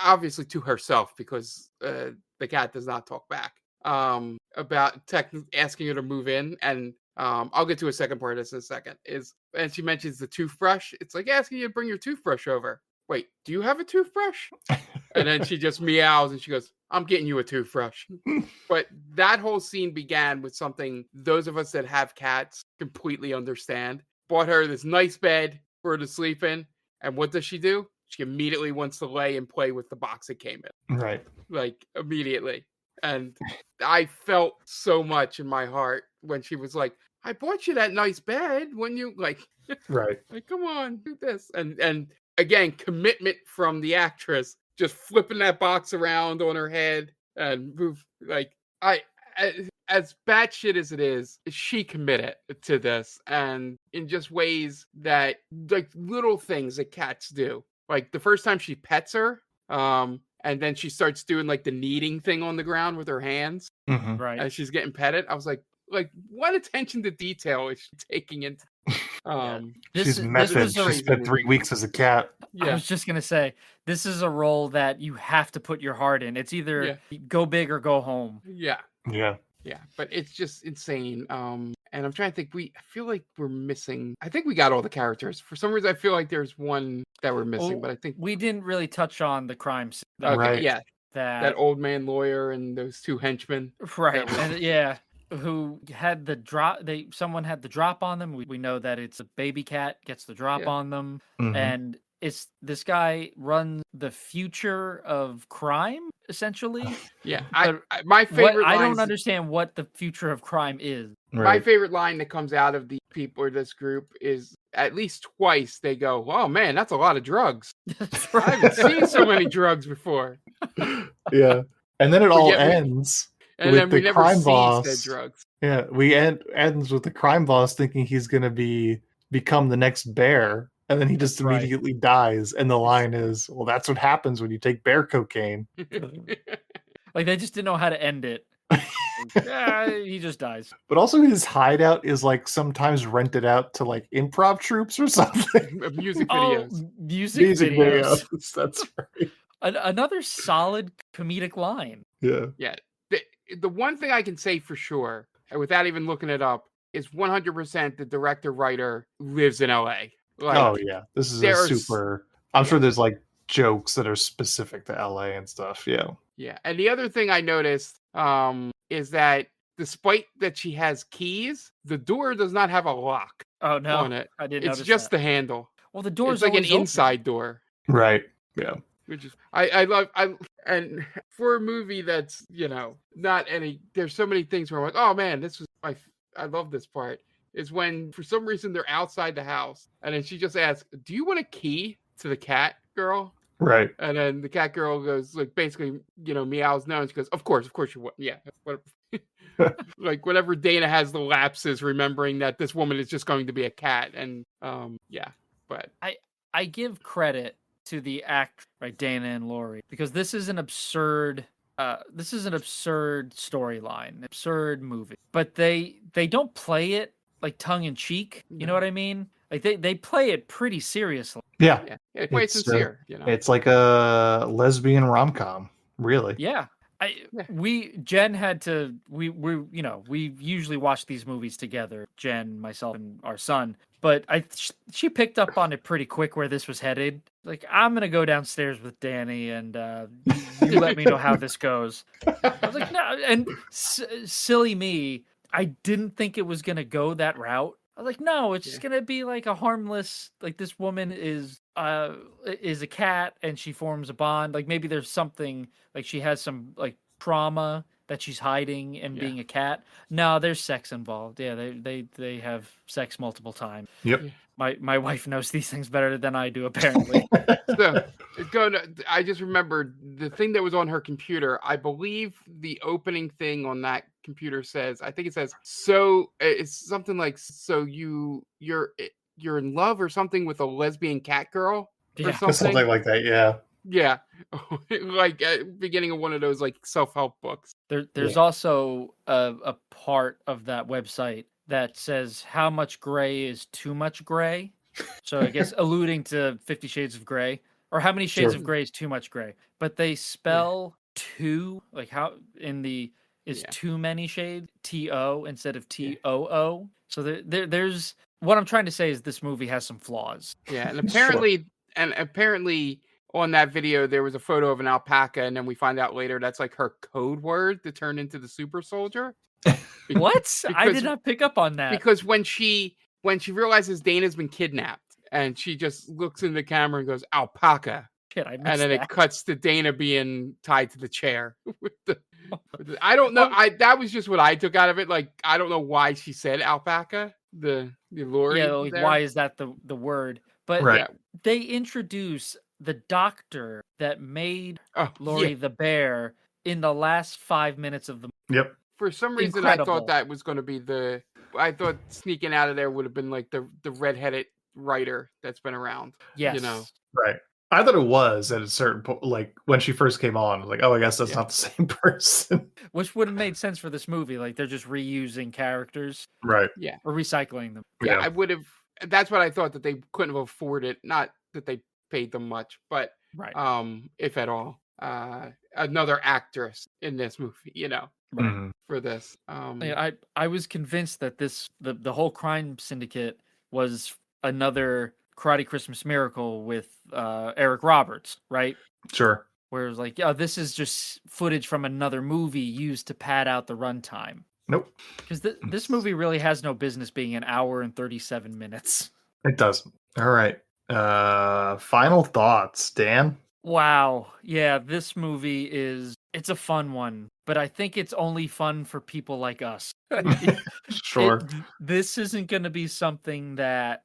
obviously to herself because the cat does not talk back. About asking her to move in, and I'll get to a second part of this in a second. And she mentions the toothbrush. It's like asking you to bring your toothbrush over. Wait, do you have a toothbrush? And then she just meows and she goes, I'm getting you a toothbrush. But that whole scene began with something those of us that have cats completely understand. Bought her this nice bed for her to sleep in. And what does she do? She immediately wants to lay and play with the box it came in. Right. Like immediately. And I felt so much in my heart when she was like, I bought you that nice bed when you like, right. Like, come on, do this. And again, commitment from the actress, just flipping that box around on her head and move. Like, as batshit as it is, she committed to this, and in just ways that, like, little things that cats do. Like the first time she pets her, and then she starts doing like the kneading thing on the ground with her hands, right? As she's getting petted. I was like, what attention to detail is she taking into? She's method. She spent 3 weeks as a cat. I was just gonna say, this is a role that you have to put your heart in. It's either go big or go home. Yeah. But it's just insane. And I'm trying to think. I feel like we're missing. I think we got all the characters. For some reason, I feel like there's one that we're missing. But I think we didn't really touch on the crime scene. Okay, right. Yeah. That old man lawyer and those two henchmen. Right. And who had the drop. Someone had the drop on them. We know that it's a baby cat gets the drop on them, and it's this guy runs the future of crime essentially. Yeah, my favorite. I don't understand what the future of crime is. Right. My favorite line that comes out of the people or this group is at least twice they go, "Oh man, that's a lot of drugs." I haven't seen so many drugs before. Yeah, and then it all ends. And with then we the never crime see boss. said drugs. Yeah, ends with the crime boss thinking he's going to become the next bear, and then he just immediately dies. And the line is, "Well, that's what happens when you take bear cocaine." Like they just didn't know how to end it. He just dies. But also, his hideout is like sometimes rented out to like improv troops or something. Music videos. Music videos. That's right. Another solid comedic line. Yeah. The one thing I can say for sure, without even looking it up, is 100% the director-writer lives in LA. Like, oh, yeah. This is a super... I'm sure there's like jokes that are specific to LA and stuff. Yeah. Yeah. And the other thing I noticed is that despite that she has keys, the door does not have a lock Oh no, on it. I didn't It's notice just that. the handle. Well, the door's It's like an always open. inside door. Right. Yeah. Which is I love and for a movie that's, not any, there's so many things where I'm like, oh man, I love this part. Is when for some reason they're outside the house and then she just asks, do you want a key to the cat girl? Right. And then the cat girl goes like basically, meows no, and she goes, of course you want, yeah. Like whenever Dana has the lapses, remembering that this woman is just going to be a cat, and yeah, but I give credit to the act, right, Dana and Lori, because this is an absurd storyline, absurd movie, but they don't play it like tongue in cheek. You know what I mean? Like they play it pretty seriously. Yeah. It's quite sincere. It's like a lesbian rom-com, really. Yeah. Jen had to, we usually watch these movies together, Jen, myself, and our son, but she picked up on it pretty quick where this was headed. Like, I'm going to go downstairs with Danny and you let me know how this goes. I was like, no, and silly me, I didn't think it was going to go that route. I was like, no, it's just going to be like a harmless, like this woman is a cat and she forms a bond. Like maybe there's something, like she has some like trauma that she's hiding and being a cat. No, there's sex involved. Yeah, they have sex multiple times. Yep. My wife knows these things better than I do, apparently. So I just remembered the thing that was on her computer. I believe the opening thing on that computer says, I think it says, so it's something like, so you're in love or something with a lesbian cat girl or something. Something like that. Yeah. Yeah. Like at beginning of one of those like self-help books. There's also a part of that website that says how much gray is too much gray. So I guess alluding to 50 Shades of Grey, or how many shades of gray is too much gray. But they spell two, like how in the is too many shades, T-O instead of T-O-O. So there's what I'm trying to say is this movie has some flaws. Yeah, and apparently on that video there was a photo of an alpaca, and then we find out later that's like her code word to turn into the super soldier. What? I did not pick up on that. Because when she realizes Dana's been kidnapped, and she just looks in the camera and goes, alpaca. Shit, I missed and then that. it cuts to Dana being tied to the chair. I don't know. That was just what I took out of it. Like, I don't know why she said alpaca. The Lori. Yeah, like, why is that the word? But they introduce the doctor that made Lori the bear in the last 5 minutes of the movie. Yep. For some reason, I thought that was going to be I thought sneaking out of there would have been like the redheaded writer that's been around. Yes. Right. I thought it was at a certain point, like when she first came on, I was like, oh, I guess that's not the same person. Which would have made sense for this movie. Like they're just reusing characters. Right. Yeah. Or recycling them. Yeah, I would have. That's what I thought, that they couldn't have afforded. Not that they paid them much, but if at all, another actress in this movie, for this. I was convinced that the whole crime syndicate was another Karate Christmas Miracle with Eric Roberts, right? Sure. Where it was like, this is just footage from another movie used to pad out the runtime. Nope. Because this movie really has no business being an hour and 37 minutes. It doesn't. All right. Final thoughts, Dan? Wow. Yeah, this movie it's a fun one, but I think it's only fun for people like us. Sure. This isn't going to be something that,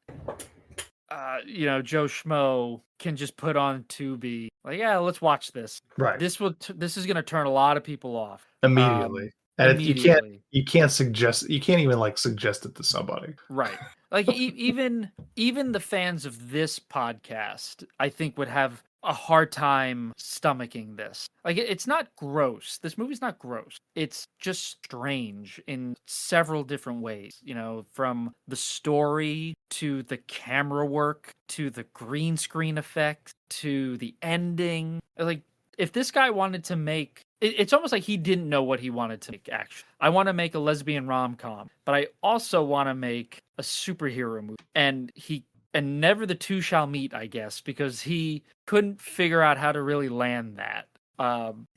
Joe Schmo can just put on Tubi. Like, let's watch this. Right. This is going to turn a lot of people off. Immediately. And you can't suggest it to somebody. Right. Like even the fans of this podcast, I think, would have a hard time stomaching this. Like, it's not gross. This movie's not gross. It's just strange in several different ways, from the story to the camera work to the green screen effect to the ending. Like, if this guy wanted to make, it's almost like he didn't know what he wanted to make, actually. I want to make a lesbian rom-com, but I also want to make a superhero movie. And never the two shall meet, I guess, because he couldn't figure out how to really land that.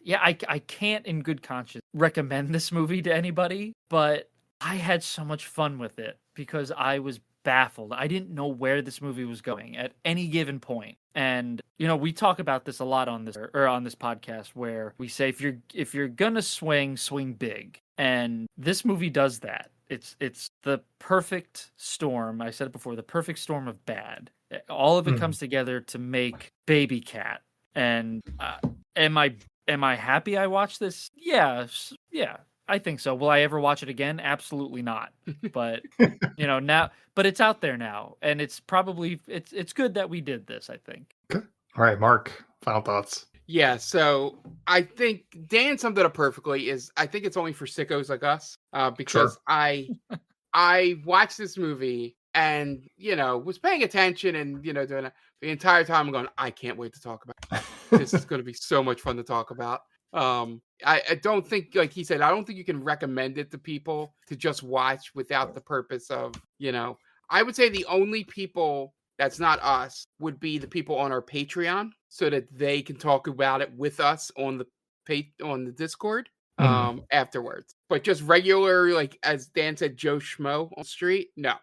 Yeah, I can't in good conscience recommend this movie to anybody, but I had so much fun with it because I was baffled. I didn't know where this movie was going at any given point. And we talk about this a lot on this on this podcast, where we say if you're gonna swing big. And this movie does that. It's the perfect storm. I said it before, the perfect storm of bad. All of it comes together to make Baby Cat. And am I happy I watched this? Yeah, I think so. Will I ever watch it again? Absolutely not. But now, but it's out there now, and it's probably it's good that we did this, I think. Okay. All right, Mark, final thoughts. Yeah, so I think Dan summed it up perfectly. I think it's only for sickos like us, because I watched this movie and was paying attention and doing it the entire time. I'm going, I can't wait to talk about it. This is going to be so much fun to talk about. I don't think, like he said, I don't think you can recommend it to people to just watch without the purpose of I would say the only people that's not us would be the people on our Patreon, so that they can talk about it with us on the Discord afterwards. But just regular, like as Dan said, Joe Schmo on the street, no.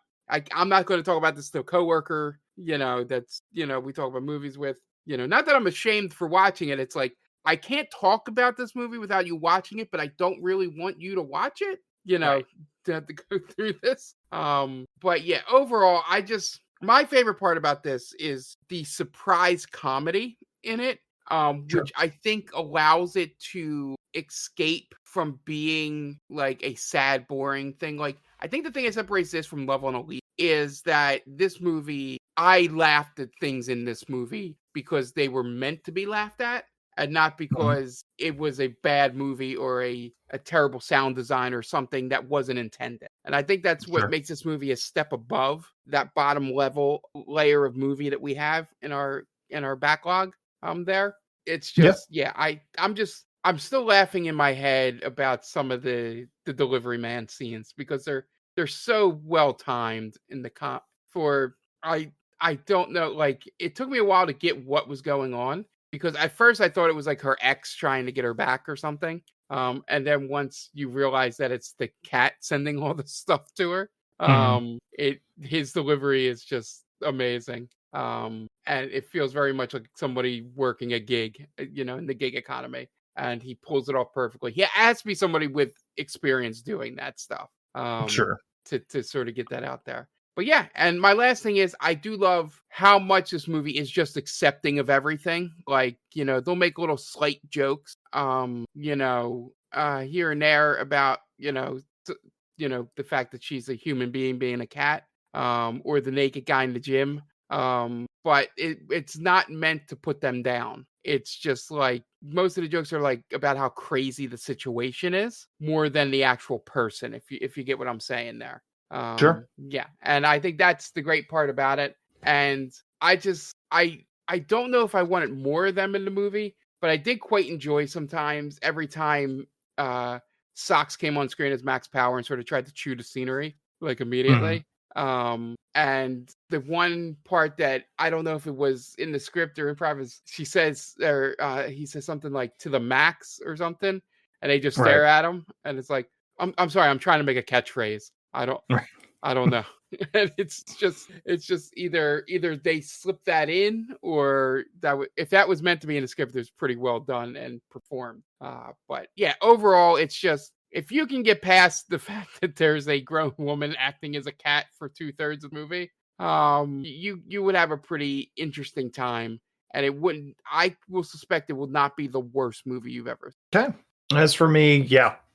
I'm not going to talk about this to a coworker, that's we talk about movies with, not that I'm ashamed for watching it. It's like I can't talk about this movie without you watching it, but I don't really want you to watch it, Right. to have to go through this. But yeah, overall, my favorite part about this is the surprise comedy in it, which I think allows it to escape from being like a sad, boring thing. Like, I think the thing that separates this from Level and Elite is that this movie, I laughed at things in this movie because they were meant to be laughed at, and not because it was a bad movie or a terrible sound design or something that wasn't intended. And I think that's what makes this movie a step above that bottom level layer of movie that we have in our backlog there. It's just I'm still laughing in my head about some of the delivery man scenes because they're so well timed in the for I don't know, like it took me a while to get what was going on. Because at first I thought it was like her ex trying to get her back or something. And then once you realize that it's the cat sending all the stuff to her, his delivery is just amazing. And it feels very much like somebody working a gig, in the gig economy. And he pulls it off perfectly. He has to be somebody with experience doing that stuff. To sort of get that out there. But yeah, and my last thing is I do love how much this movie is just accepting of everything. Like, they'll make little slight jokes, here and there about, the fact that she's a human being a cat, or the naked guy in the gym. But it's not meant to put them down. It's just like most of the jokes are like about how crazy the situation is more than the actual person. If you get what I'm saying there. Yeah, and I think that's the great part about it. And I don't know if I wanted more of them in the movie, but I did quite enjoy sometimes every time Socks came on screen as Max Power and sort of tried to chew the scenery like immediately. And the one part that I don't know if it was in the script or improv is he says something like to the max or something, and they just stare at him, and it's like I'm sorry, I'm trying to make a catchphrase. I don't know. And it's just either they slip that in or if that was meant to be in the script, it's pretty well done and performed. But yeah, overall, it's just if you can get past the fact that there's a grown woman acting as a cat for 2/3 of the movie, you would have a pretty interesting time, and I will suspect it will not be the worst movie you've ever seen. Okay. As for me,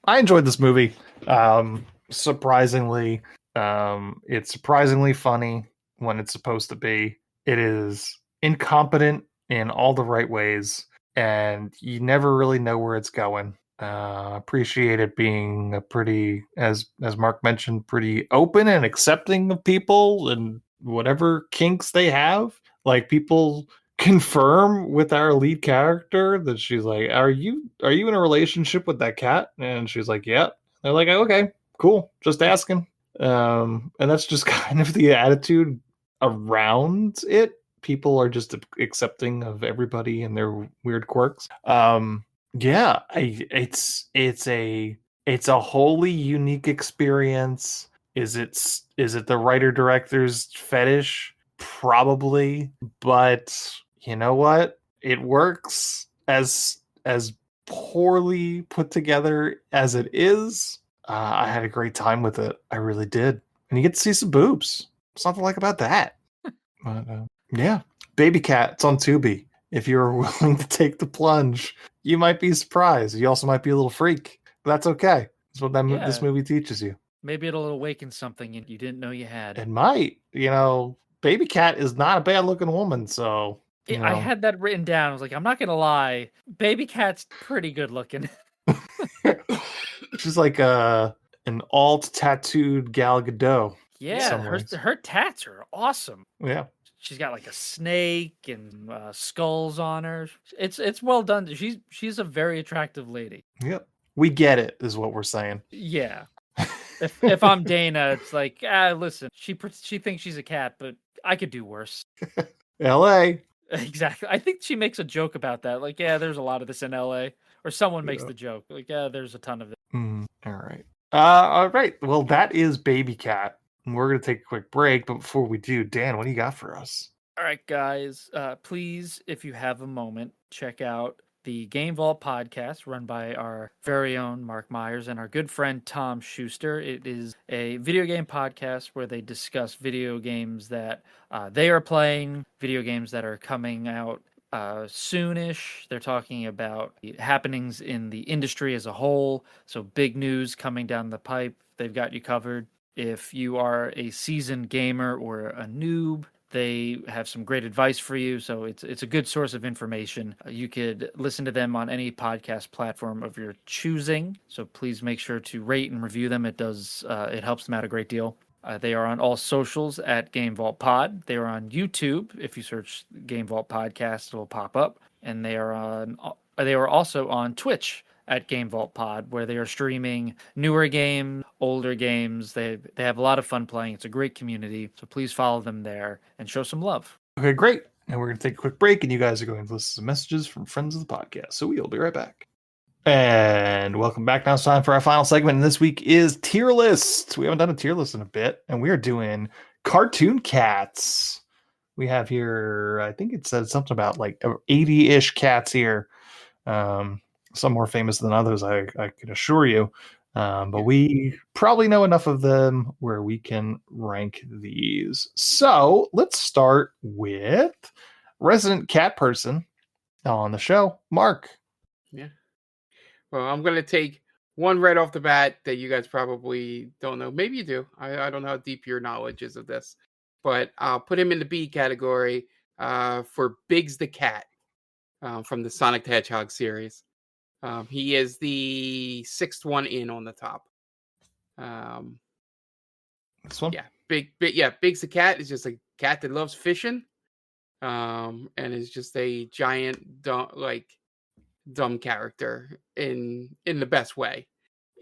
I enjoyed this movie. Surprisingly, it's surprisingly funny when it's supposed to be. It is incompetent in all the right ways, and you never really know where it's going. Appreciate it being a pretty, as Mark mentioned, pretty open and accepting of people and whatever kinks they have. Like, people confirm with our lead character that she's like, are you in a relationship with that cat? And she's like, yeah. They're like, okay, cool, just asking. And that's just kind of the attitude around it. People are just accepting of everybody and their weird quirks. Yeah, it's a wholly unique experience. Is it the writer director's fetish? Probably, but you know what? It works as poorly put together as it is. I had a great time with it. I really did, and you get to see some boobs. Something like about that. But, yeah, Baby Cat. It's on Tubi. If you're willing to take the plunge, you might be surprised. You also might be a little freak. But that's okay. That's what this Yeah. movie teaches you. Maybe it'll awaken something you didn't know you had. It might. Baby Cat is not a bad looking woman, so I had that written down. I was like, I'm not gonna lie, Baby Cat's pretty good looking. she's like an alt tattooed Gal Gadot. Yeah, her tats are awesome. Yeah. She's got like a snake and skulls on her. It's well done. She's a very attractive lady. Yep. We get it, is what we're saying. Yeah. If I'm Dana, it's like, listen, she thinks she's a cat, but I could do worse. L.A. Exactly. I think she makes a joke about that. Like, yeah, there's a lot of this in L.A. Or someone makes the joke. Like, yeah, there's a ton of it. All right. All right. Well, that is Baby Cat. And we're going to take a quick break. But before we do, Dan, what do you got for us? All right, guys. Please, if you have a moment, check out the Game Vault podcast run by our very own Mark Myers and our good friend Tom Schuster. It is a video game podcast where they discuss video games that they are playing, video games that are coming out soonish. They're talking about happenings in the industry as a whole. So big news coming down the pipe. They've got you covered. If you are a seasoned gamer or a noob, they have some great advice for you. So it's a good source of information. You could listen to them on any podcast platform of your choosing. So please make sure to rate and review them. It helps them out a great deal. They are on all socials at Game Vault Pod. They are on YouTube. If you search Game Vault Podcast, it will pop up. And they are also on Twitch at Game Vault Pod, where they are streaming newer games, older games. They have a lot of fun playing. It's a great community. So please follow them there and show some love. Okay, great. And we're going to take a quick break, and you guys are going to listen to messages from friends of the podcast. So we'll be right back. And welcome back. Now it's time for our final segment. And this week is tier lists. We haven't done a tier list in a bit, and we are doing cartoon cats. We have here, I think it said something about like 80-ish cats here. Some more famous than others, I can assure you. But we probably know enough of them where we can rank these. So let's start with resident cat person on the show, Mark. Yeah. Well, I'm going to take one right off the bat that you guys probably don't know. Maybe you do. I don't know how deep your knowledge is of this. But I'll put him in the B category for Biggs the Cat from the Sonic the Hedgehog series. He is the sixth one in on the top. This one? Yeah, Biggs the Cat is just a cat that loves fishing, and is just a giant dumb character in the best way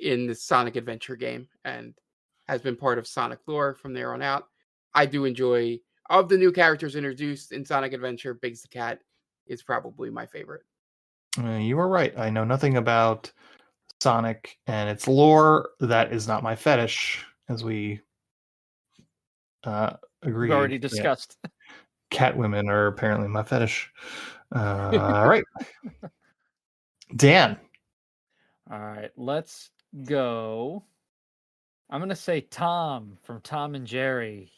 in the Sonic Adventure game, and has been part of Sonic lore from there on out. I do enjoy, of the new characters introduced in Sonic Adventure, Biggs the Cat is probably my favorite. You are right. I know nothing about Sonic and its lore. That is not my fetish, as we agreed. We've already discussed. Yeah. Cat women are apparently my fetish. All right. Dan. All right, let's go. I'm going to say Tom from Tom and Jerry.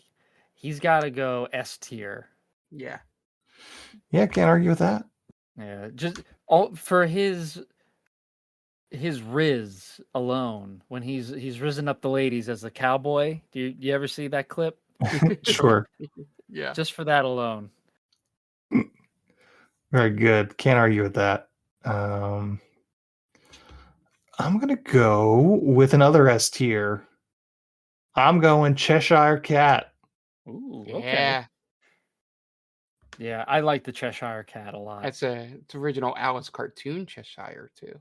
He's got to go S tier. Yeah. Yeah, can't argue with that. Yeah, just all for his riz alone when he's risen up the ladies as a cowboy. Do you ever see that clip? Sure. Yeah. Just for that alone. Very good. Can't argue with that. I'm gonna go with another S tier. I'm going Cheshire Cat. Ooh, okay. Yeah. Yeah, I like the Cheshire Cat a lot. It's original Alice cartoon Cheshire too.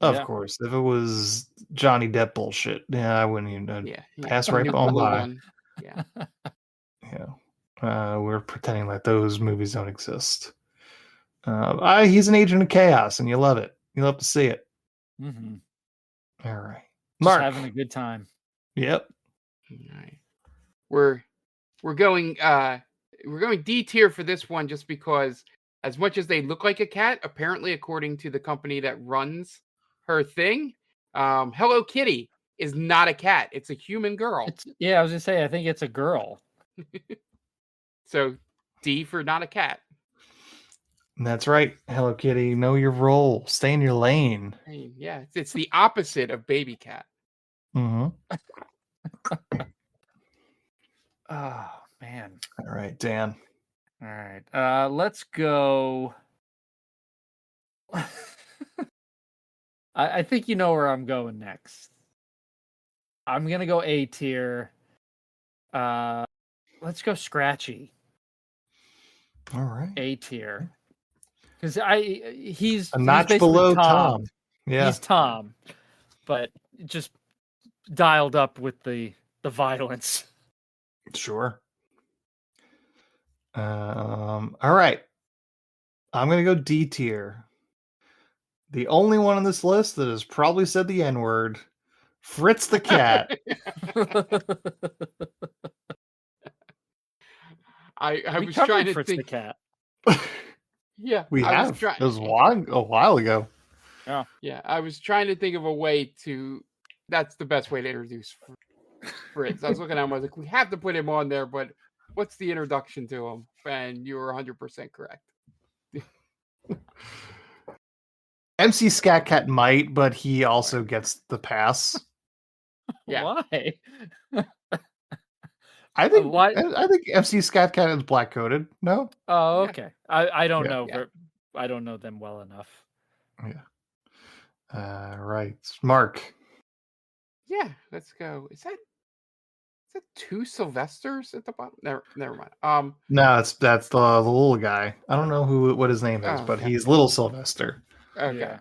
Of course. If it was Johnny Depp bullshit, I wouldn't even pass right on by. Yeah. Yeah. We're pretending like those movies don't exist. He's an agent of chaos, and you love it. You'll have to see it. Mm-hmm. All right. Just Mark. having a good time. Yep. All right. We're going D tier for this one just because as much as they look like a cat, apparently according to the company that runs her thing, Hello Kitty is not a cat. It's a human girl. I was gonna say I think it's a girl. So D for not a cat. That's right. Hello Kitty, know your role. Stay in your lane. I mean, yeah, it's the opposite of baby cat. Mm-hmm. Oh man. All right, Dan. All right. Let's go. I think you know where I'm going next. I'm gonna go A tier. Let's go Scratchy. All right. A tier. Because he's a notch basically below Tom. Yeah. He's Tom, but just dialed up with the violence. Sure. All right. I'm gonna go D tier. The only one on this list that has probably said the N-word, Fritz the cat. I was trying to Fritz think. The cat. Yeah, We have. It was a while ago. Oh. Yeah, I was trying to think of a way to. That's the best way to introduce Fritz. I was looking at him. I was like, we have to put him on there, but what's the introduction to him? And you were 100% correct. MC Scat Cat might, but he also gets the pass. Yeah. Why? I think MC Scat Cat is black coded. No. Oh, okay. I don't know. Yeah. I don't know them well enough. Yeah. Right, Mark. Yeah, let's go. Is that two Sylvesters at the bottom? Never mind. No, that's the little guy. I don't know what his name is, but he's Little Sylvester. Okay. Yeah.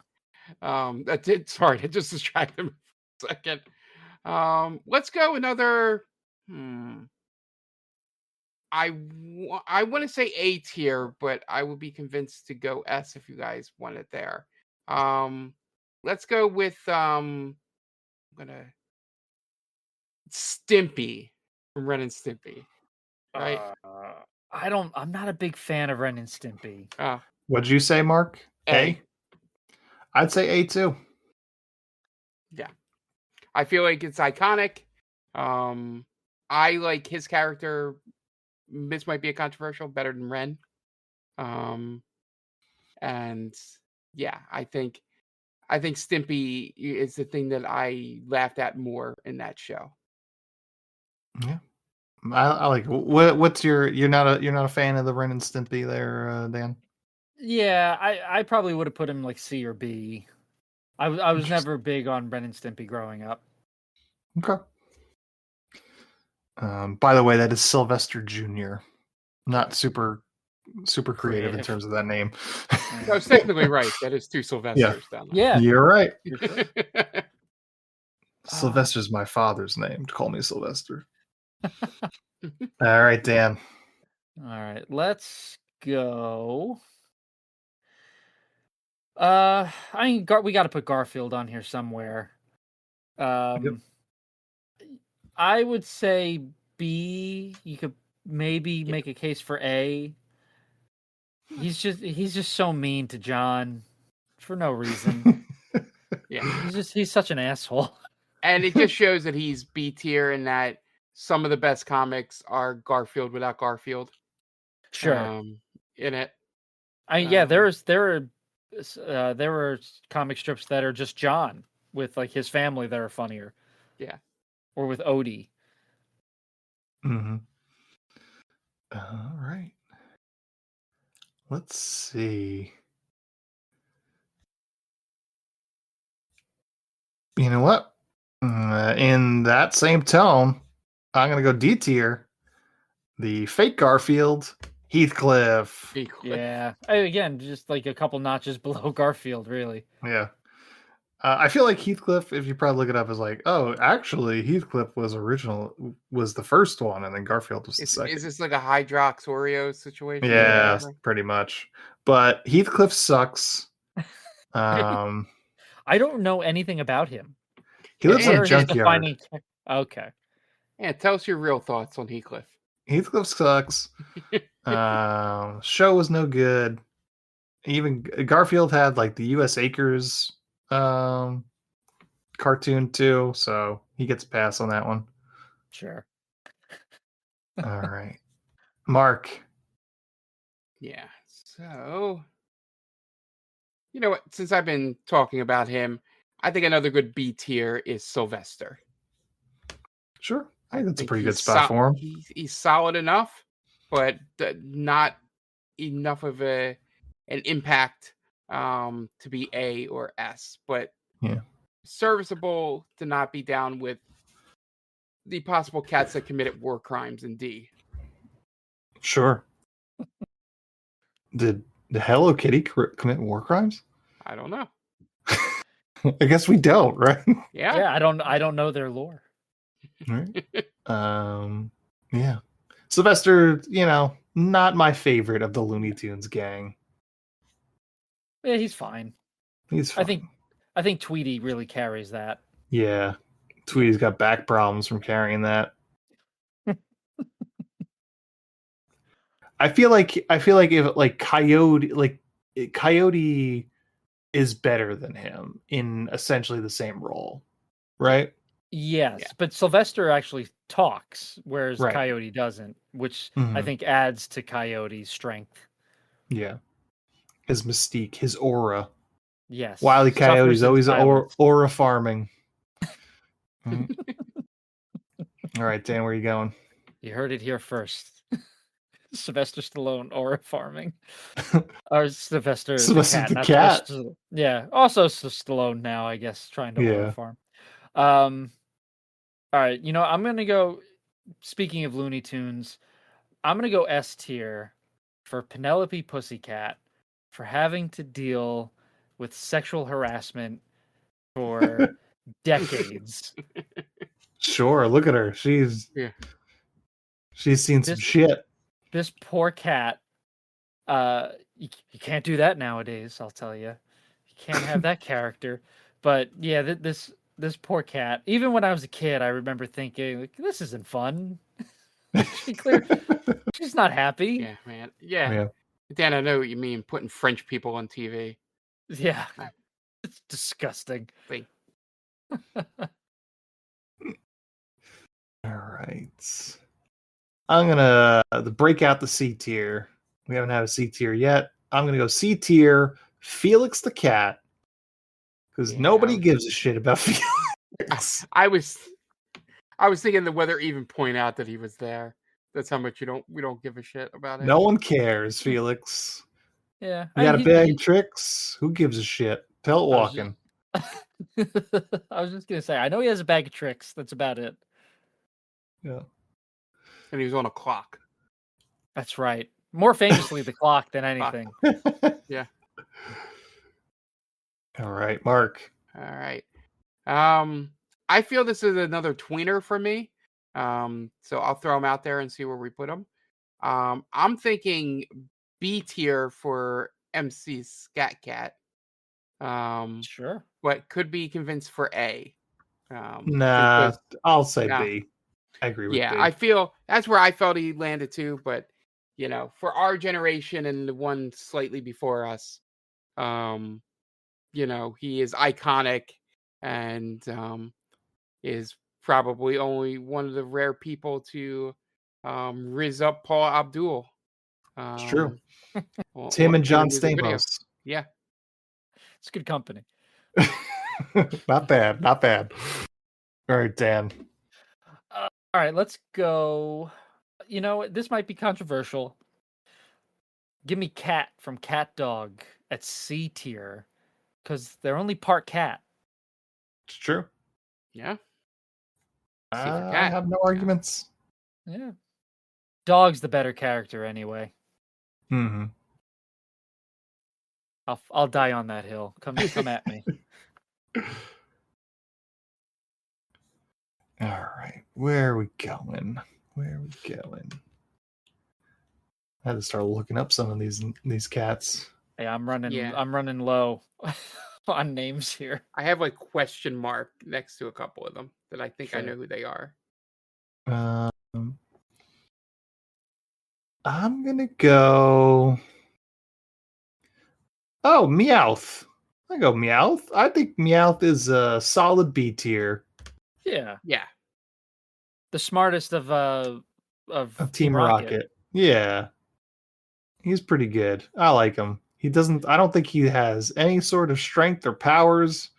That did. Sorry, it just distracted me for a second. Let's go another. I want to say A tier, but I would be convinced to go S if you guys want it there. Let's go with I'm gonna Stimpy from Ren and Stimpy. Right? I'm not a big fan of Ren and Stimpy. What'd you say, Mark? A? I'd say A too. Yeah. I feel like it's iconic. I like his character. This might be a controversial, better than Ren. And yeah, I think Stimpy is the thing that I laughed at more in that show. Yeah. I like what's you're not a fan of the Ren and Stimpy there, Dan? Yeah, I probably would have put him like C or B. I was never big on Ren and Stimpy growing up. Okay. By the way, that is Sylvester Jr. Not super creative in terms of that name. I was technically right. That is two Sylvesters down there. Yeah. You're right. Sylvester's my father's name. Call me Sylvester. All right, Dan. All right, let's go. We got to put Garfield on here somewhere. I would say B. You could maybe make a case for A. He's just so mean to John for no reason. Yeah, he's such an asshole. And it just shows that he's B tier and that some of the best comics are Garfield without Garfield. Sure. In it. There were comic strips that are just John with like his family that are funnier. Yeah. Or with Odie. Mm-hmm. All right. Let's see. You know what? In that same tone, I'm going to go D tier. The fake Garfield, Heathcliff. Yeah. Again, just like a couple notches below Garfield, really. Yeah. I feel like Heathcliff, if you probably look it up, is like, oh, actually, Heathcliff was the first one, and then Garfield was the second. Is this like a Hydrox Oreo situation? Yeah, pretty much. But Heathcliff sucks. Um, I don't know anything about him. he lives in Where a is his junkyard. defining? Okay. Yeah, tell us your real thoughts on Heathcliff. Heathcliff sucks. Show was no good. Even Garfield had like the U.S. Acres cartoon too, so he gets a pass on that one. Sure. All right, Mark. Yeah. So, you know what? Since I've been talking about him, I think another good B tier is Sylvester. Sure, I think that's a think pretty good he's spot for him. He's solid enough, but not enough of an impact to be A or S. But Yeah, serviceable to not be down with the possible cats that committed war crimes in D. sure. Did the Hello Kitty commit war crimes? I don't know. I guess we don't, right? Yeah. Yeah, I don't know their lore. Right. Yeah. Sylvester, not my favorite of the Looney Tunes gang. Yeah, he's fine. He's fine. I think Tweety really carries that. Yeah. Tweety's got back problems from carrying that. I feel like if like Coyote is better than him in essentially the same role, right? Yes, Yeah. but Sylvester actually talks, whereas Right. Coyote doesn't, which I Mhm. think adds to Coyote's strength. Yeah. His mystique, his aura. Yes. Wile E. Coyote's Suffers in always silence. aura farming. Mhm. All right, Dan, where are you going? You heard it here first. Sylvester Stallone aura farming. Or Sylvester Sylvester the the cat. cat. Yeah. Also Stallone now, I guess, trying to aura Yeah. farm. All right, I'm gonna go. Speaking of Looney Tunes, I'm gonna go S tier for Penelope Pussycat for having to deal with sexual harassment for decades. Sure, look at her. She's seen some shit. This poor cat. You can't do that nowadays. I'll tell you, you can't have that character. But yeah, this poor cat. Even when I was a kid, I remember thinking, like, this isn't fun. She's not happy. Yeah, man. Yeah. Dan, I know what you mean, putting French people on TV. Yeah. It's disgusting. All right. I'm gonna break out the C tier. We haven't had a C tier yet. I'm gonna go C tier. Felix the cat, because nobody gives a shit about Felix. I was thinking that whether even point out that he was there. That's how much we don't give a shit about it. No one cares, Felix. Yeah. You got a bag of tricks? Who gives a shit? Tell it walking. I was just gonna say, I know he has a bag of tricks. That's about it. Yeah. And he was on a clock. That's right. More famously, the clock than anything. Yeah. All right, Mark. All right. I feel this is another tweener for me. So I'll throw them out there and see where we put them. I'm thinking B tier for MC Scat Cat. Sure. But could be convinced for A. Nah, I'll say B. I agree with B. I feel that's where I felt he landed too. But for our generation and the one slightly before us, he is iconic and is probably only one of the rare people to riz up Paul Abdul. It's true. It's him and John Stamos. Yeah. It's good company. Not bad. Not bad. All right, Dan. All right, let's go. This might be controversial. Give me Cat from Cat Dog at C tier because they're only part cat. It's true. Yeah. I have no arguments. Yeah. Dog's the better character anyway. Mm-hmm. I'll die on that hill. Come at me. All right. Where are we going? I had to start looking up some of these cats. Yeah, I'm running. Yeah. I'm running low on names here. I have like question mark next to a couple of them that I think I Sure. know who they are. I'm gonna go. Oh, Meowth. I go Meowth. I think Meowth is a solid B tier Yeah, Yeah. the smartest of of Team Rocket. Yeah, he's pretty good. I like him. He doesn't. I don't think he has any sort of strength or powers.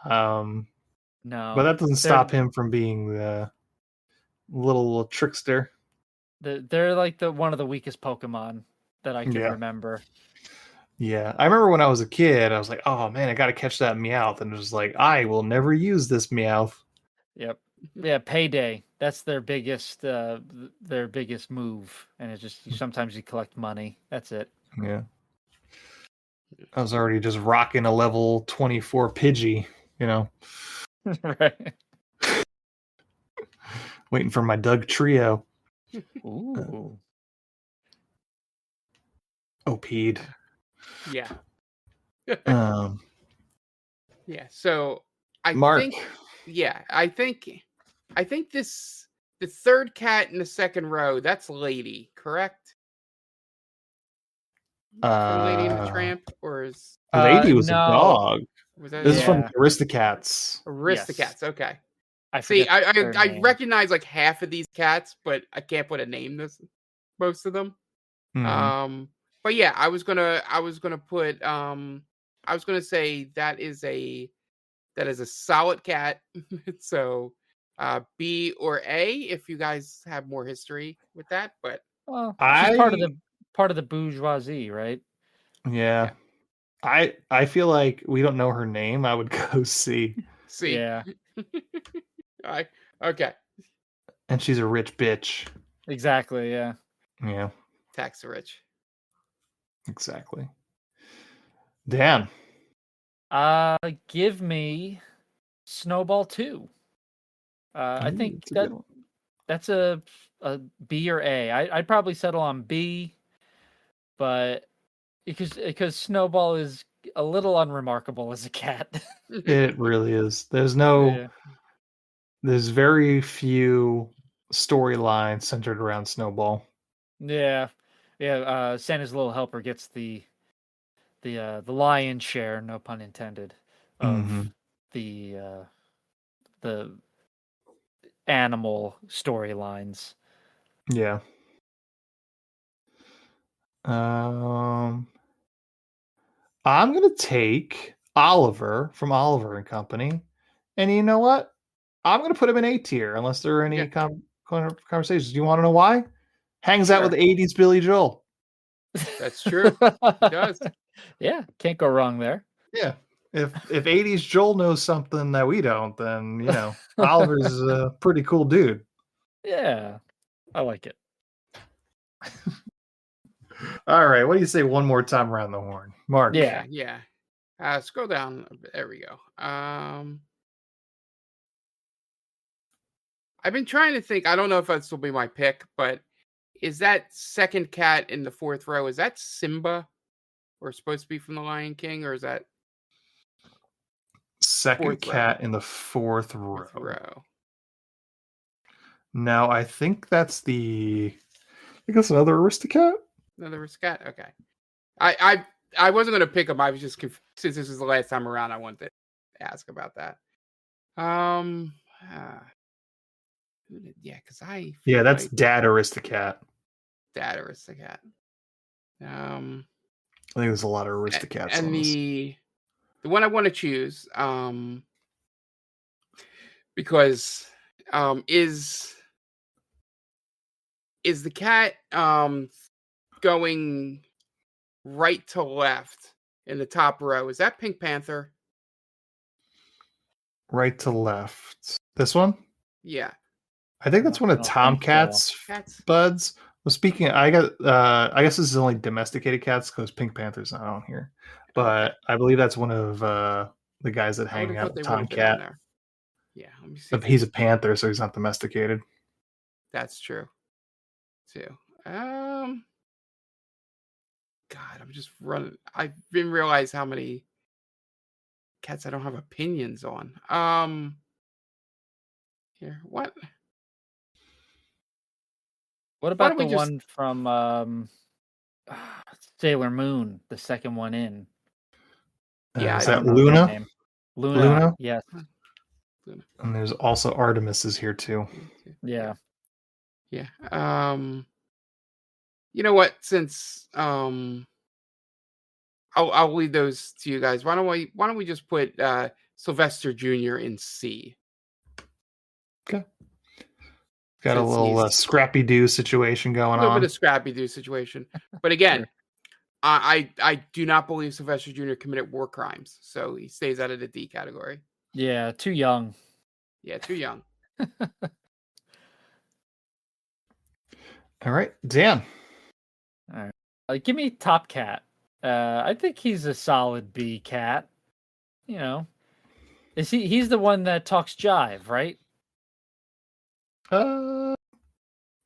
But No, that doesn't stop him from being the little trickster. they're like the one of the weakest Pokemon that I can Yeah. remember. Yeah, I remember when I was a kid, I was like, "Oh man, I got to catch that Meowth," and it was like, "I will never use this Meowth." Yep. Yeah, Payday. That's their biggest move, and it just sometimes you collect money. That's it. Yeah, I was already just rocking a level 24 Pidgey, Right. waiting for my Doug Trio. Ooh. OP'd. Yeah. Um, Yeah. So I Mark. think this the third cat in the second row, that's Lady, correct? From Lady and the Tramp, or is Lady was a no. dog. was that This is from Yeah. Aristocats. Aristocats? Yes. Okay. I See, forget their I name. recognize like half of these cats, but I can't put a name to most of them. Mhm. But yeah, I was gonna put I was gonna say that is a solid cat. So B or A if you guys have more history with that, but Well, she's part of the bourgeoisie, right? Yeah. I feel like we don't know her name. I would go C. C. Yeah, Okay. And she's a rich bitch. exactly. Yeah. Yeah, Tax the rich. exactly. Dan. Give me Snowball 2. I think It's a good one. that's a B or A. I'd probably settle on B, but because Snowball is a little unremarkable as a cat. It really is. Yeah. There's very few storylines centered around Snowball. Yeah. Yeah, Santa's Little Helper gets the lion's share, no pun intended, of Mhm. the animal storylines. Yeah. I'm gonna take Oliver from Oliver and Company, and you know what? I'm gonna put him in A tier unless there are any Yeah. conversations. Do you want to know why? Hangs out with Sure. 80s Billy Joel. That's true. He does. Yeah, can't go wrong there. Yeah. If 80s Joel knows something that we don't, then Oliver's a pretty cool dude. Yeah, I like it. All right, what do you say one more time around the horn? Mark. Yeah. Yeah. Scroll down a bit. There we go. I've been trying to think. I don't know if this will be my pick, but is that second cat in the fourth row? Is that Simba, or supposed to be from The Lion King, or is that Second fourth row? cat in the fourth Fourth row. row? No, I think that's another Aristocat. Another cat. Okay. I wasn't gonna pick him. I was just since this is the last time around, I wanted to ask about that. Yeah, because Yeah, that's like Dad Aristocat. Dad Aristocat. I think there's a lot of Aristocats And on this. the one I want to choose, because is the cat going right to left in the top row? Is that Pink Panther? Right to left. This one? Yeah. I think that's one of I don't think Tomcat's Cats. buds. Well, speaking, I guess this is only domesticated cats because Pink Panther's not on here. But I believe that's one of the guys that I would hang have out thought they with would have been on Tomcat. there. Yeah, let me see. But he's a panther, so he's not domesticated. That's true, too. God, I'm just running. I didn't realize how many cats I don't have opinions on. Here, what? What Why about don't we the just? one from Sailor Moon, the second one in? Yeah, Is I that don't know their Luna? name. Luna. Luna? Yes. And there's also Artemis is here too. Yeah. Yeah. You know what? Since I'll leave those to you guys. Why don't we just put Sylvester Jr. in C? Okay. Got a Since little he's Scrappy Doo situation a going little bit on. of Scrappy Doo situation. But again, Sure. I do not believe Sylvester Jr. committed war crimes, so he stays out of the D category. Yeah, too young. Yeah, too young. All right, Dan. All right. Give me Top Cat. I think he's a solid B cat. You know. He's the one that talks jive, right?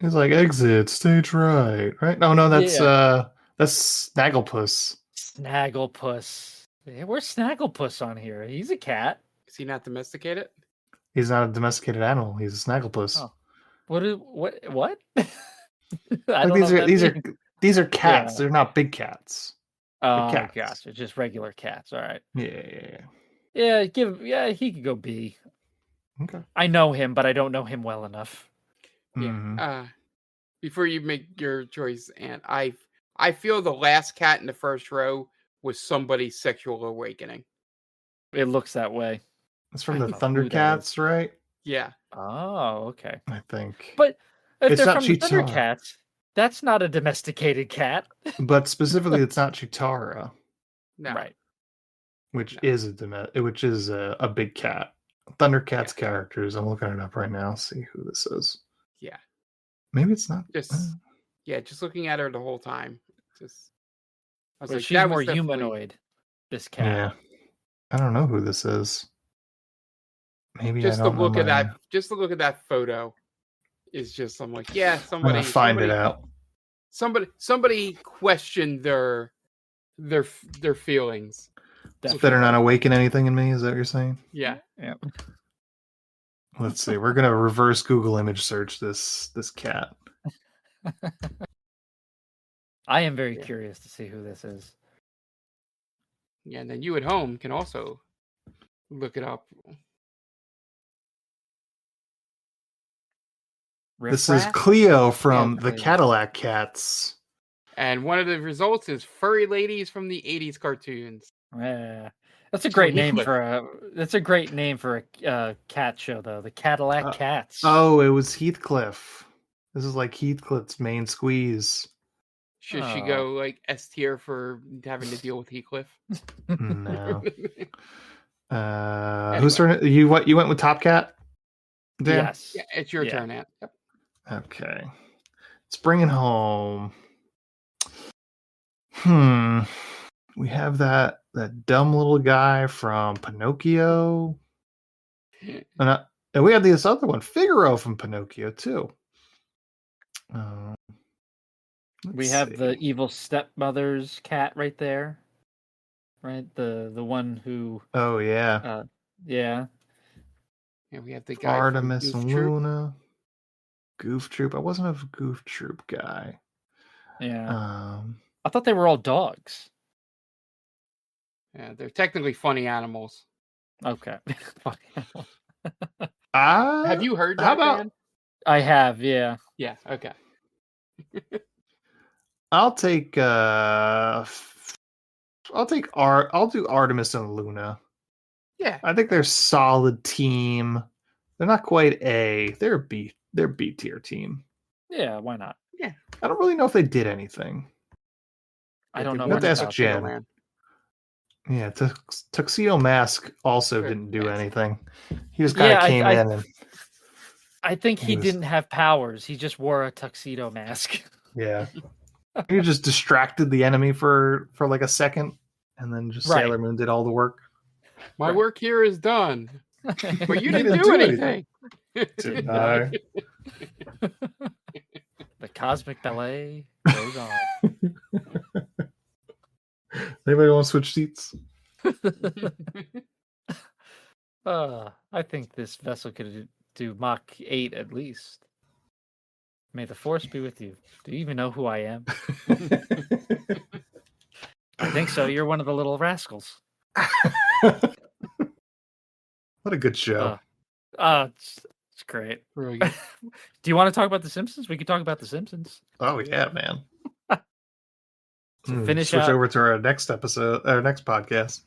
He's like exit stage right. No, that's Snagglepuss. Snagglepuss. Yeah, where's Snagglepuss on here? He's a cat. Is he not domesticated? He's not a domesticated animal. He's a Snagglepuss. Oh. What? I Like don't know what that means. these are cats. Yeah. They're not big cats. Oh, cats. gotcha. Just regular cats. All right. Yeah. He could go B. Okay. I know him, but I don't know him well enough. Yeah. Mhm. Before you make your choice, and I feel the last cat in the first row was somebody's sexual awakening. It looks that way. It's from I the don't know who that is. Thundercats, right? Yeah. Oh, okay. I think. But if It's they're not from the Cheetara. Thundercats, that's not a domesticated cat. But specifically, it's not Chitara, No. Right. which is a big cat. Thundercats characters. I'm looking it up right now. See who this is. Yeah. Maybe it's not. Just looking at her the whole time. I was But like, she's that more was definitely- humanoid. This cat. Yeah. I don't know who this is. Maybe Just I to don't look know at that. Just to look at that photo is just. I'm like, yeah, I'm gonna find it out. Somebody questioned their feelings. This better not awaken anything in me. Is that what you're saying? Yeah. Yeah. Let's see. We're gonna reverse Google image search this cat. I am very curious to see who this is. Yeah, and then you at home can also look it up. This is Riff-raff? Cleo from Yeah, the Cleo. Cadillac Cats. And one of the results is furry ladies from the 80s cartoons. Yeah. That's a great name Heathcliff. for a cat show, though. The Cadillac Cats. Oh, it was Heathcliff. This is like Heathcliff's main squeeze. Should she go like S tier for having to deal with Heathcliff? No. Anyway. Whose turn? You went with Top Cat? Dan? Yes. Yeah, it's your turn, Ant. Yep. Okay. Let's bring it home. We have that dumb little guy from Pinocchio. And we have this other one, Figaro from Pinocchio, too. We have the evil stepmother's cat right there. Right? The one who Oh, yeah. yeah. Yeah, we have the guy Artemis from and Goof Troop. Luna. Goof Troop. I wasn't a Goof Troop guy. Yeah. I thought they were all dogs. Yeah, they're technically funny animals. Okay. Have you heard that? How about Dan? I have, yeah. Yeah. Okay. I'll do Artemis and Luna. Yeah. I think they're a solid team. They're not quite A. They're a B tier team. Yeah, why not? Yeah. I don't really know if they did anything. I don't know You have much to ask about Jen. Man. Yeah, Tuxedo Mask also didn't do anything. He just Yeah, kind of came in and I think he was- didn't have powers. He just wore a tuxedo mask. yeah. He just distracted the enemy for like a second, and then just Right. Sailor Moon did all the work. My work here is done. But you He didn't do anything. Didn't I? The cosmic ballet goes on. Anybody want to switch seats? I think this vessel could do Mach 8 at least. May the force be with you. Do you even know who I am? I think so. You're one of the little rascals. What a good show. It's great. Really good. Do you want to talk about The Simpsons? We can talk about The Simpsons. Oh yeah, man. So finish Switch out. over to our next episode, our next podcast.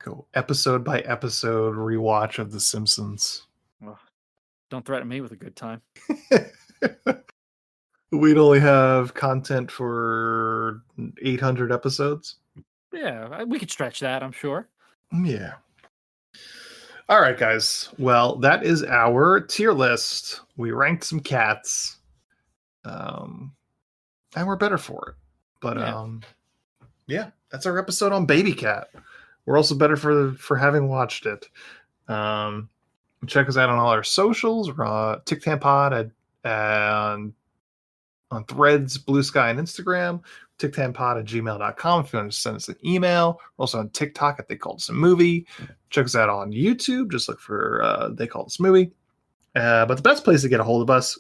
Go episode by episode rewatch of The Simpsons. Well, don't threaten me with a good time. We'd only have content for 800 episodes. Yeah, we could stretch that, I'm sure. Yeah. All right, guys. Well, that is our tier list. We ranked some cats. And we're better for it. But yeah, that's our episode on Baby Cat. We're also better for having watched it. Check us out on all our socials. We're on TikTanPod and on Threads, Blue Sky, and Instagram. TikTanPod@gmail.com if you want to send us an email. We're also on TikTok at They Called Us a Movie. Check us out on YouTube. Just look for They Called Us a Movie. But the best place to get a hold of us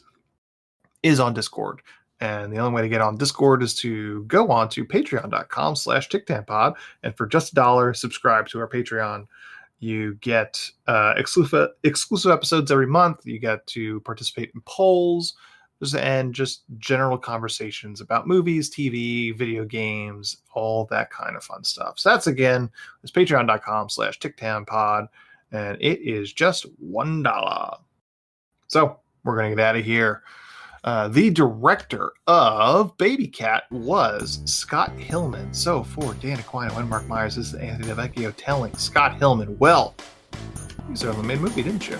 is on Discord. And the only way to get on Discord is to go on to patreon.com/TikTanPod. And for just $1, subscribe to our Patreon. You get exclusive episodes every month. You get to participate in polls and just general conversations about movies, TV, video games, all that kind of fun stuff. So that's, again, it's patreon.com/TikTanPod. And it is just $1. So we're going to get out of here. The director of Baby Cat was Scott Hillman. So for Dan Aquino and Mark Myers, this is Anthony DeVecchio telling Scott Hillman, well, you certainly made a movie, didn't you?